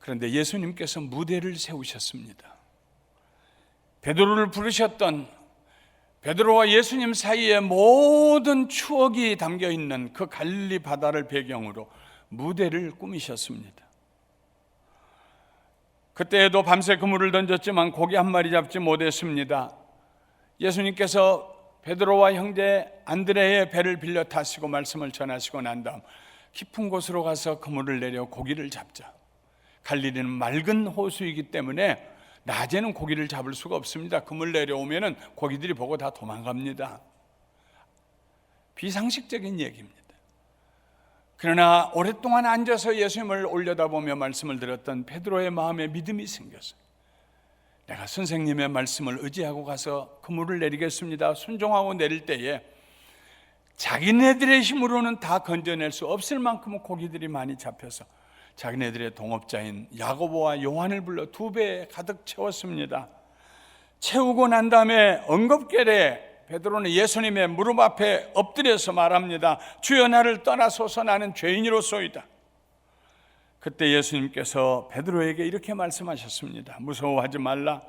[SPEAKER 5] 그런데 예수님께서 무대를 세우셨습니다. 베드로를 부르셨던 베드로와 예수님 사이에 모든 추억이 담겨있는 그 갈릴리 바다를 배경으로 무대를 꾸미셨습니다. 그때에도 밤새 그물을 던졌지만 고기 한 마리 잡지 못했습니다. 예수님께서 베드로와 형제 안드레의 배를 빌려 타시고 말씀을 전하시고 난 다음 깊은 곳으로 가서 그물을 내려 고기를 잡자. 갈릴리는 맑은 호수이기 때문에 낮에는 고기를 잡을 수가 없습니다. 그물 내려오면은 고기들이 보고 다 도망갑니다. 비상식적인 얘기입니다. 그러나 오랫동안 앉아서 예수님을 올려다보며 말씀을 들었던 베드로의 마음에 믿음이 생겼어요. 내가 선생님의 말씀을 의지하고 가서 그물을 내리겠습니다. 순종하고 내릴 때에 자기네들의 힘으로는 다 건져낼 수 없을 만큼 고기들이 많이 잡혀서 자기네들의 동업자인 야고보와 요한을 불러 2배 가득 채웠습니다. 채우고 난 다음에 엉겁결에 베드로는 예수님의 무릎 앞에 엎드려서 말합니다. 주여 나를 떠나소서 나는 죄인이로소이다. 그때 예수님께서 베드로에게 이렇게 말씀하셨습니다. 무서워하지 말라.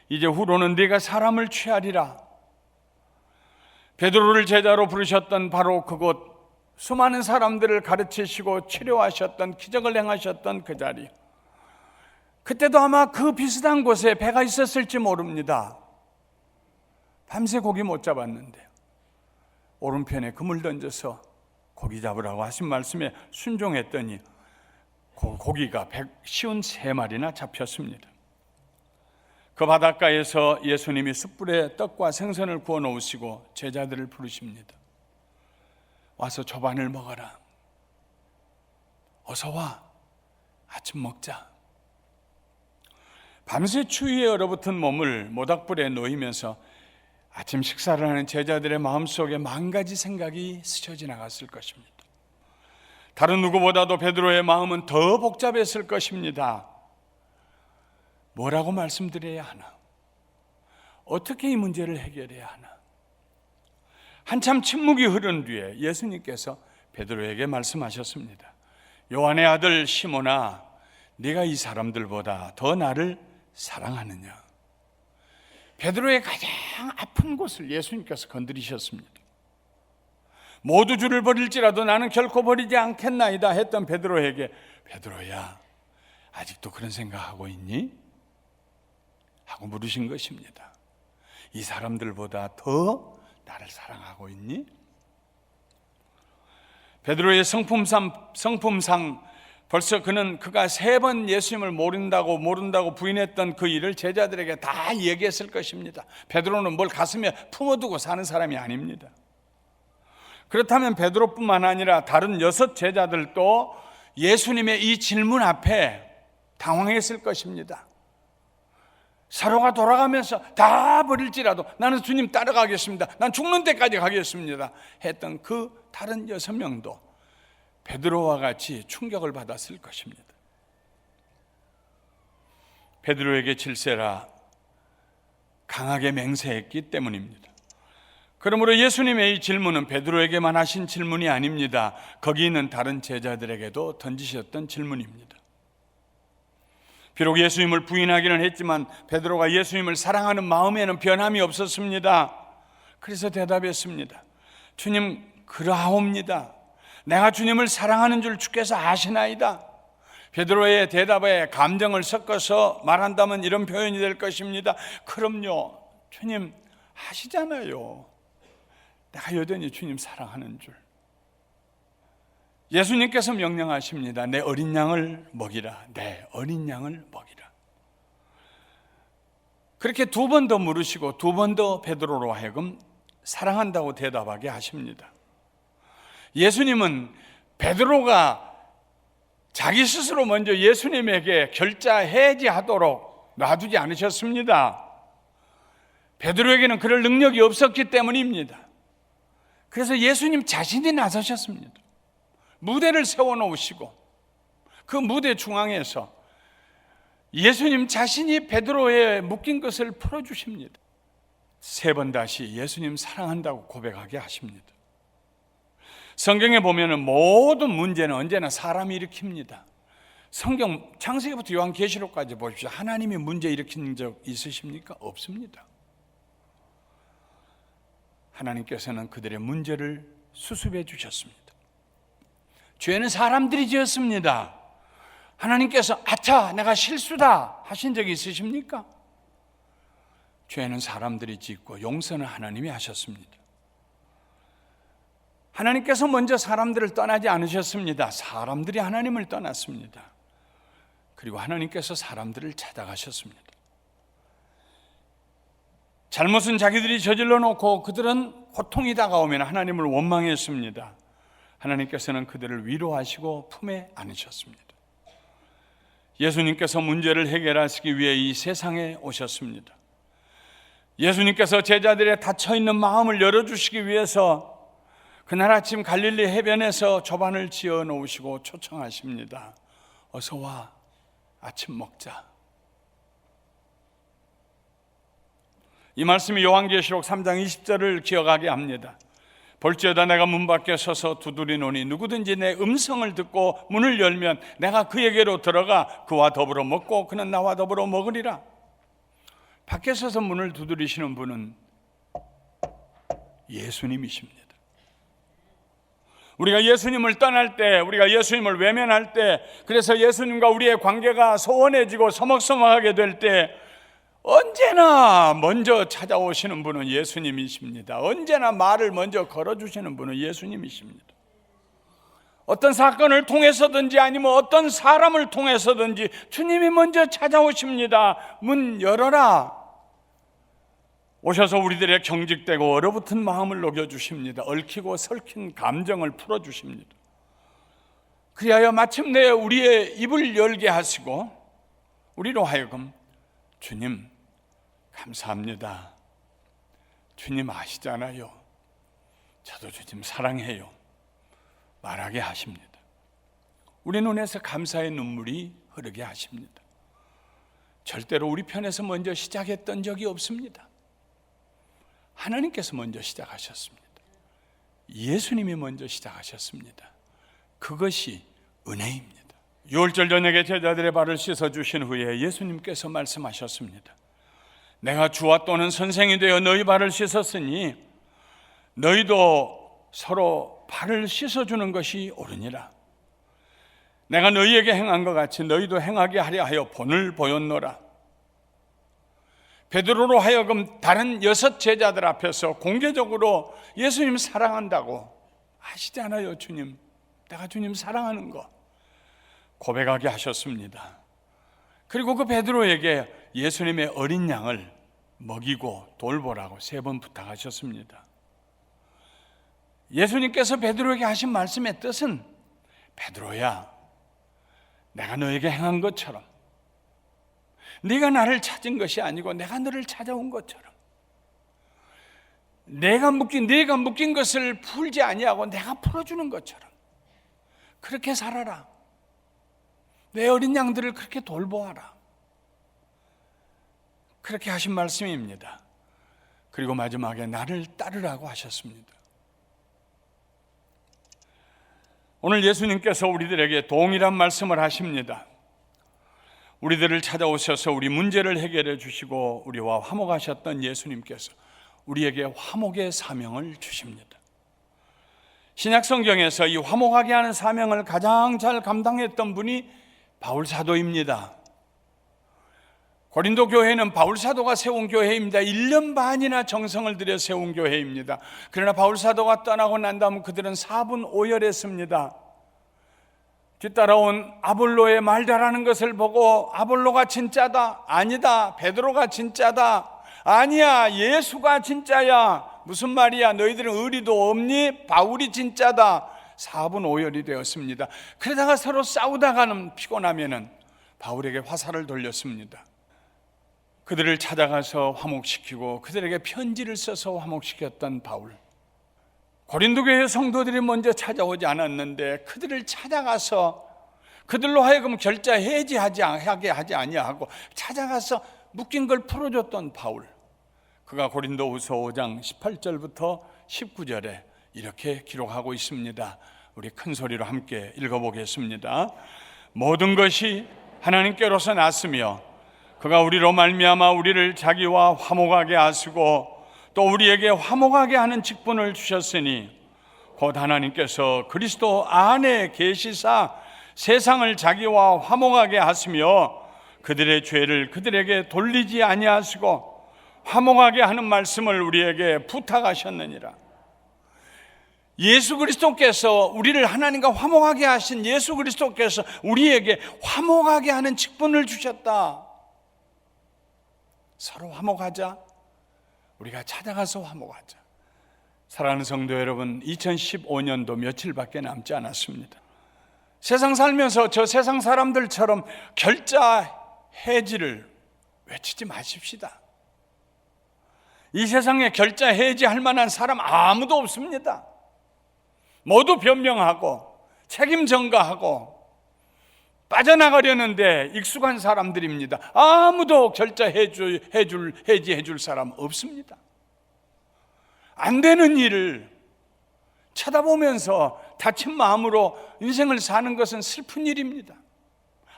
[SPEAKER 5] 이제 후로는 네가 사람을 취하리라. 베드로를 제자로 부르셨던 바로 그곳, 수많은 사람들을 가르치시고 치료하셨던, 기적을 행하셨던 그 자리, 그때도 아마 그 비슷한 곳에 배가 있었을지 모릅니다. 밤새 고기 못 잡았는데 오른편에 그물 던져서 고기 잡으라고 하신 말씀에 순종했더니 고기가 153마리나 잡혔습니다. 그 바닷가에서 예수님이 숯불에 떡과 생선을 구워 놓으시고 제자들을 부르십니다. 와서 조반을 먹어라. 어서 와. 아침 먹자. 밤새 추위에 얼어붙은 몸을 모닥불에 놓이면서 아침 식사를 하는 제자들의 마음속에 10,000가지 생각이 스쳐 지나갔을 것입니다. 다른 누구보다도 베드로의 마음은 더 복잡했을 것입니다. 뭐라고 말씀드려야 하나? 어떻게 이 문제를 해결해야 하나? 한참 침묵이 흐른 뒤에 예수님께서 베드로에게 말씀하셨습니다. 요한의 아들 시몬아, 네가 이 사람들보다 더 나를 사랑하느냐? 베드로의 가장 아픈 곳을 예수님께서 건드리셨습니다. 모두 주를 버릴지라도 나는 결코 버리지 않겠나이다 했던 베드로에게, 베드로야, 아직도 그런 생각하고 있니? 하고 물으신 것입니다. 이 사람들보다 더 나를 사랑하고 있니? 베드로의 성품상 벌써 그가 3번 예수님을 모른다고 부인했던 그 일을 제자들에게 다 얘기했을 것입니다. 베드로는 뭘 가슴에 품어두고 사는 사람이 아닙니다. 그렇다면 베드로뿐만 아니라 다른 6 제자들도 예수님의 이 질문 앞에 당황했을 것입니다. 서로가 돌아가면서 다 버릴지라도 나는 주님 따라가겠습니다, 난 죽는 데까지 가겠습니다 했던 그 다른 6명도 베드로와 같이 충격을 받았을 것입니다. 베드로에게 질세라 강하게 맹세했기 때문입니다. 그러므로 예수님의 이 질문은 베드로에게만 하신 질문이 아닙니다. 거기 있는 다른 제자들에게도 던지셨던 질문입니다. 비록 예수님을 부인하기는 했지만 베드로가 예수님을 사랑하는 마음에는 변함이 없었습니다. 그래서 대답했습니다. 주님, 그러하옵니다. 내가 주님을 사랑하는 줄 주께서 아시나이다. 베드로의 대답에 감정을 섞어서 말한다면 이런 표현이 될 것입니다. 그럼요, 주님 아시잖아요. 내가 여전히 주님 사랑하는 줄. 예수님께서 명령하십니다. 내 어린 양을 먹이라. 내 어린 양을 먹이라. 그렇게 2번 더 물으시고 2번 더 베드로로 하여금 사랑한다고 대답하게 하십니다. 예수님은 베드로가 자기 스스로 먼저 예수님에게 결자 해지하도록 놔두지 않으셨습니다. 베드로에게는 그럴 능력이 없었기 때문입니다. 그래서 예수님 자신이 나서셨습니다. 무대를 세워놓으시고 그 무대 중앙에서 예수님 자신이 베드로의 묶인 것을 풀어주십니다. 3번 다시 예수님 사랑한다고 고백하게 하십니다. 성경에 보면은 모든 문제는 언제나 사람이 일으킵니다. 성경 창세기부터 요한계시록까지 보십시오. 하나님이 문제 일으킨 적 있으십니까? 없습니다. 하나님께서는 그들의 문제를 수습해 주셨습니다. 죄는 사람들이 지었습니다. 하나님께서 아차 내가 실수다 하신 적이 있으십니까? 죄는 사람들이 짓고 용서는 하나님이 하셨습니다. 하나님께서 먼저 사람들을 떠나지 않으셨습니다. 사람들이 하나님을 떠났습니다. 그리고 하나님께서 사람들을 찾아가셨습니다. 잘못은 자기들이 저질러 놓고 그들은 고통이 다가오면 하나님을 원망했습니다. 하나님께서는 그들을 위로하시고 품에 안으셨습니다. 예수님께서 문제를 해결하시기 위해 이 세상에 오셨습니다. 예수님께서 제자들의 닫혀있는 마음을 열어주시기 위해서 그날 아침 갈릴리 해변에서 조반을 지어 놓으시고 초청하십니다. 어서 와, 아침 먹자. 이 말씀이 요한계시록 3장 20절을 기억하게 합니다. 볼지어다 내가 문 밖에 서서 두드리노니 누구든지 내 음성을 듣고 문을 열면 내가 그에게로 들어가 그와 더불어 먹고 그는 나와 더불어 먹으리라. 밖에 서서 문을 두드리시는 분은 예수님이십니다. 우리가 예수님을 떠날 때, 우리가 예수님을 외면할 때, 그래서 예수님과 우리의 관계가 소원해지고 서먹서먹하게 될 때 언제나 먼저 찾아오시는 분은 예수님이십니다. 언제나 말을 먼저 걸어주시는 분은 예수님이십니다. 어떤 사건을 통해서든지 아니면 어떤 사람을 통해서든지 주님이 먼저 찾아오십니다. 문 열어라. 오셔서 우리들의 경직되고 얼어붙은 마음을 녹여주십니다. 얽히고 설킨 감정을 풀어주십니다. 그리하여 마침내 우리의 입을 열게 하시고 우리로 하여금 주님 감사합니다. 주님 아시잖아요. 저도 주님 사랑해요. 말하게 하십니다. 우리 눈에서 감사의 눈물이 흐르게 하십니다. 절대로 우리 편에서 먼저 시작했던 적이 없습니다. 하나님께서 먼저 시작하셨습니다. 예수님이 먼저 시작하셨습니다. 그것이 은혜입니다. 유월절 저녁에 제자들의 발을 씻어주신 후에 예수님께서 말씀하셨습니다. 내가 주와 또는 선생이 되어 너희 발을 씻었으니 너희도 서로 발을 씻어주는 것이 옳으니라. 내가 너희에게 행한 것 같이 너희도 행하게 하려 하여 본을 보였노라. 베드로로 하여금 다른 6 제자들 앞에서 공개적으로 예수님 사랑한다고 아시잖아요. 주님, 내가 주님 사랑하는 거 고백하게 하셨습니다. 그리고 그 베드로에게 예수님의 어린 양을 먹이고 돌보라고 3번 부탁하셨습니다. 예수님께서 베드로에게 하신 말씀의 뜻은, 베드로야, 내가 너에게 행한 것처럼, 네가 나를 찾은 것이 아니고 내가 너를 찾아온 것처럼, 네가 묶인 것을 풀지 아니하고 내가 풀어주는 것처럼 그렇게 살아라. 내 어린 양들을 그렇게 돌보아라. 그렇게 하신 말씀입니다. 그리고 마지막에 나를 따르라고 하셨습니다. 오늘 예수님께서 우리들에게 동일한 말씀을 하십니다. 우리들을 찾아오셔서 우리 문제를 해결해 주시고 우리와 화목하셨던 예수님께서 우리에게 화목의 사명을 주십니다. 신약 성경에서 이 화목하게 하는 사명을 가장 잘 감당했던 분이 바울 사도입니다. 고린도 교회는 바울 사도가 세운 교회입니다. 1년 반이나 정성을 들여 세운 교회입니다. 그러나 바울 사도가 떠나고 난 다음 그들은 사분오열했습니다. 뒤따라온 아볼로의 말 잘하는 것을 보고 아볼로가 진짜다, 아니다, 베드로가 진짜다, 아니야, 예수가 진짜야, 무슨 말이야, 너희들은 의리도 없니? 바울이 진짜다. 사분오열이 되었습니다. 그러다가 서로 싸우다가는 피곤하면은 바울에게 화살을 돌렸습니다. 그들을 찾아가서 화목시키고 그들에게 편지를 써서 화목시켰던 바울. 고린도 교회 성도들이 먼저 찾아오지 않았는데 그들을 찾아가서 그들로 하여금 결자 해지하게 하지 아니하고 찾아가서 묶인 걸 풀어줬던 바울. 그가 고린도후서 5장 18절부터 19절에 이렇게 기록하고 있습니다. 우리 큰 소리로 함께 읽어보겠습니다. 모든 것이 하나님께로서 났으며 그가 우리로 말미암아 우리를 자기와 화목하게 하시고 또 우리에게 화목하게 하는 직분을 주셨으니 곧 하나님께서 그리스도 안에 계시사 세상을 자기와 화목하게 하시며 그들의 죄를 그들에게 돌리지 아니하시고 화목하게 하는 말씀을 우리에게 부탁하셨느니라. 예수 그리스도께서 우리를 하나님과 화목하게 하신 예수 그리스도께서 우리에게 화목하게 하는 직분을 주셨다. 서로 화목하자. 우리가 찾아가서 화목하자. 사랑하는 성도 여러분, 2015년도 며칠밖에 남지 않았습니다. 세상 살면서 저 세상 사람들처럼 결자 해지를 외치지 마십시다. 이 세상에 결자 해지할 만한 사람 아무도 없습니다. 모두 변명하고 책임 전가하고 빠져나가려는데 익숙한 사람들입니다. 아무도 결자 해지해줄 사람 없습니다. 안 되는 일을 쳐다보면서 다친 마음으로 인생을 사는 것은 슬픈 일입니다.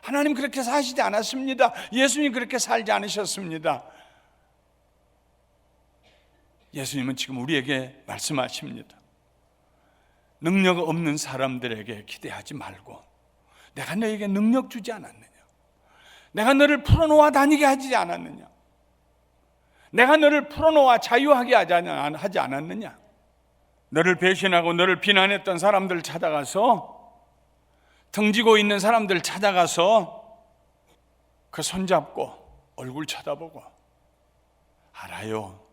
[SPEAKER 5] 하나님 그렇게 사시지 않았습니다. 예수님 그렇게 살지 않으셨습니다. 예수님은 지금 우리에게 말씀하십니다. 능력 없는 사람들에게 기대하지 말고 내가 너에게 능력 주지 않았느냐? 내가 너를 풀어놓아 다니게 하지 않았느냐? 내가 너를 풀어놓아 자유하게 하지 않았느냐? 너를 배신하고 너를 비난했던 사람들 찾아가서 등지고 있는 사람들 찾아가서 그 손잡고 얼굴 쳐다보고 알아요.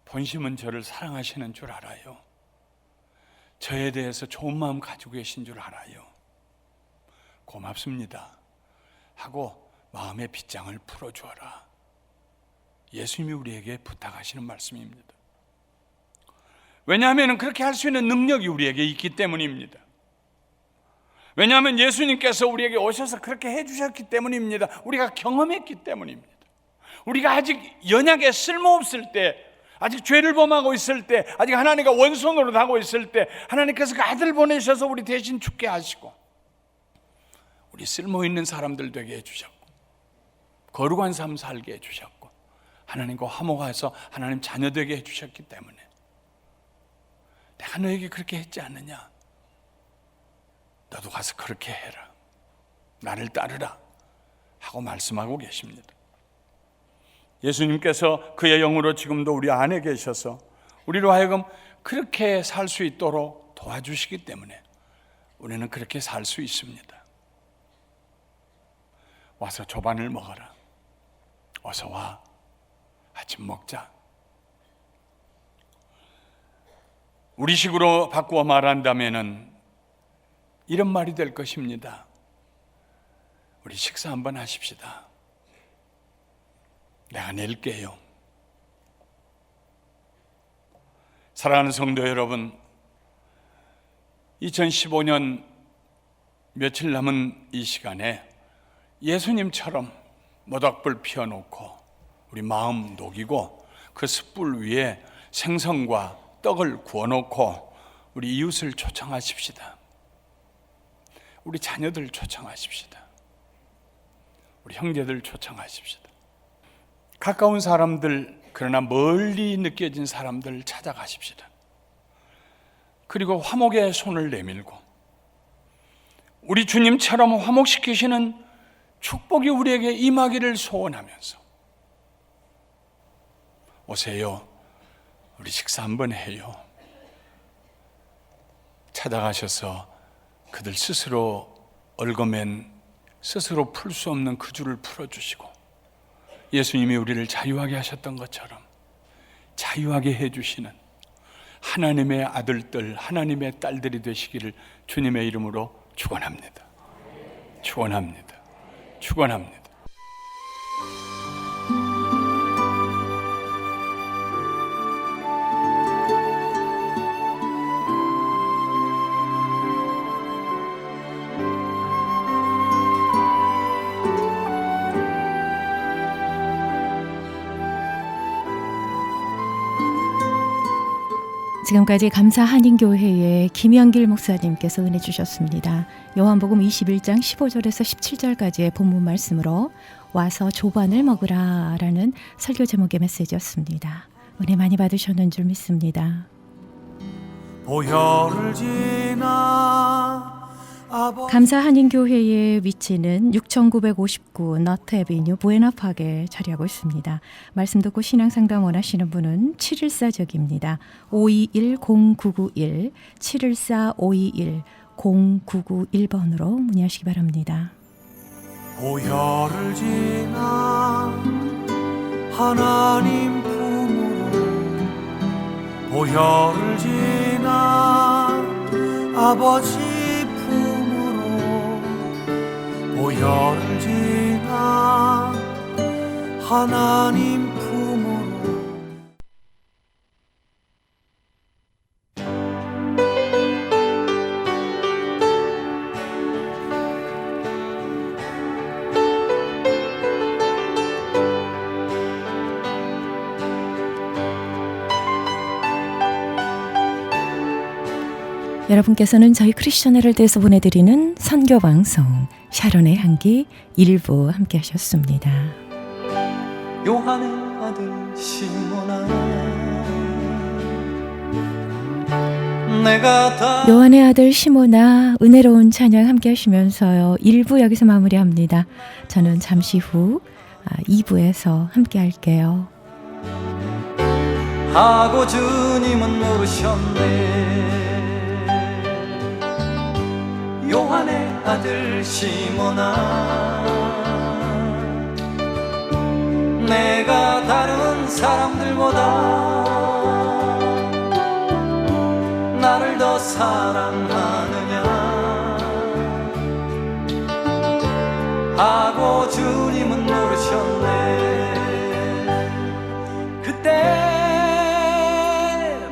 [SPEAKER 5] 본심은 저를 사랑하시는 줄 알아요. 저에 대해서 좋은 마음 가지고 계신 줄 알아요. 고맙습니다 하고 마음의 빗장을 풀어주어라. 예수님이 우리에게 부탁하시는 말씀입니다. 왜냐하면 그렇게 할 수 있는 능력이 우리에게 있기 때문입니다. 왜냐하면 예수님께서 우리에게 오셔서 그렇게 해주셨기 때문입니다. 우리가 경험했기 때문입니다. 우리가 아직 연약에 쓸모없을 때, 아직 죄를 범하고 있을 때, 아직 하나님과 원수노릇 하고 있을 때 하나님께서 그 아들 보내셔서 우리 대신 죽게 하시고 우리 쓸모있는 사람들 되게 해주셨고 거룩한 삶 살게 해주셨고 하나님과 화목해서 하나님 자녀 되게 해주셨기 때문에 내가 너에게 그렇게 했지 않느냐? 너도 가서 그렇게 해라. 나를 따르라 하고 말씀하고 계십니다. 예수님께서 그의 영으로 지금도 우리 안에 계셔서 우리로 하여금 그렇게 살 수 있도록 도와주시기 때문에 우리는 그렇게 살 수 있습니다. 와서 조반을 먹어라. 어서 와. 아침 먹자. 우리식으로 바꾸어 말한다면은 이런 말이 될 것입니다. 우리 식사 한번 하십시다. 내가 낼게요. 사랑하는 성도 여러분, 2015년 며칠 남은 이 시간에 예수님처럼 모닥불 피워놓고 우리 마음 녹이고 그 숯불 위에 생선과 떡을 구워놓고 우리 이웃을 초청하십시다. 우리 자녀들 초청하십시다. 우리 형제들 초청하십시다. 가까운 사람들, 그러나 멀리 느껴진 사람들 찾아가십시다. 그리고 화목에 손을 내밀고 우리 주님처럼 화목시키시는 축복이 우리에게 임하기를 소원하면서 오세요. 우리 식사 한번 해요. 찾아가셔서 그들 스스로 얽어맨 스스로 풀 수 없는 그 줄을 풀어주시고 예수님이 우리를 자유하게 하셨던 것처럼 자유하게 해주시는 하나님의 아들들, 하나님의 딸들이 되시기를 주님의 이름으로 축원합니다. 축원합니다. 축원합니다.
[SPEAKER 2] 지금까지 감사 한인교회의 김영길 목사님께서 은혜 주셨습니다. 요한복음 21장 15절에서 17절까지의 본문 말씀으로 와서 조반을 먹으라 라는 설교 제목의 메시지였습니다. 은혜 많이 받으셨는 줄 믿습니다.
[SPEAKER 6] 보혈을 지나
[SPEAKER 2] 감사 한인교회의 위치는 6959 너트애비뉴 부에나파크에 자리하고 있습니다. 말씀 듣고 신앙상담 원하시는 분은 714적입니다. 521-0991 714-521-0991번으로 문의하시기 바랍니다.
[SPEAKER 6] 보혈을 지나 하나님 품으로 보혈을 지나 아버지 보혈을 지나 하나님 품으로
[SPEAKER 2] 여러분께서는 저희 크리스천 헤럴드에서 보내드리는 선교방송 샤론의 향기 1부 함께 하셨습니다.
[SPEAKER 6] 요한의 아들 시몬아 내가 다
[SPEAKER 2] 요한의 아들 시모나 은혜로운 찬양 함께 하시면서요. 1부 여기서 마무리합니다. 저는 잠시 후 2부에서 함께 할게요.
[SPEAKER 6] 하고 주님은 모르셨네 요한의 아들 시몬아 내가 다른 사람들보다 나를 더 사랑하느냐 하고 주님은 모르셨네 그때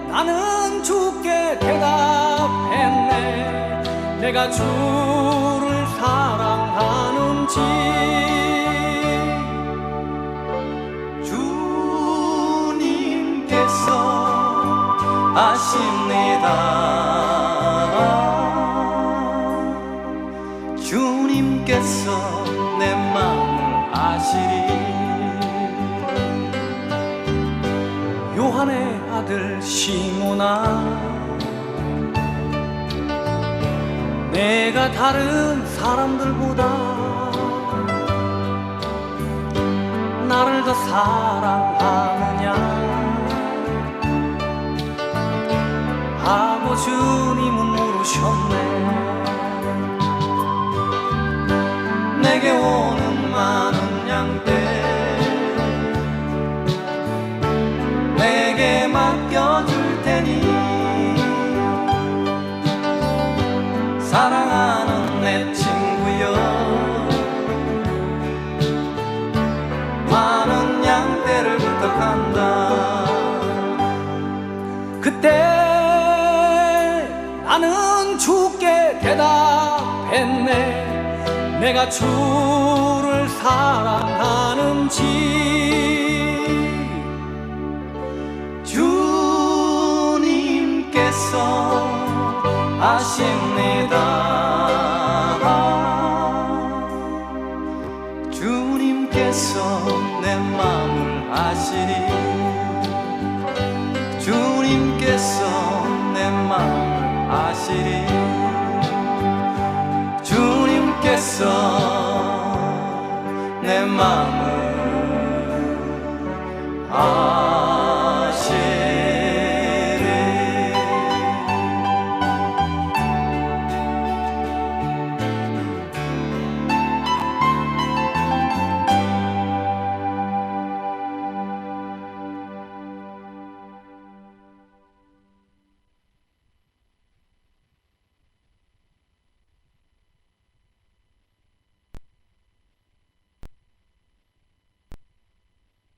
[SPEAKER 6] 나는 주께 대답했네 내가 주를 사랑하는지 주님께서 아십니다 주님께서 내 마음을 아시리 요한의 아들 시몬아 내가 다른 사람들보다 나를 더 사랑하느냐 하고 주님은 물으셨네 내게 오는 많은 양떼 내게 맡겨줄 테니 사랑하는 내 친구여 많은 양떼를 부탁한다 그때 나는 주께 대답했네 내가 주를 사랑하는지 주님께서 아십니다 주님께서 내 마음을 아시니 주님께서 내 마음을 아시리 주님께서 내 마음을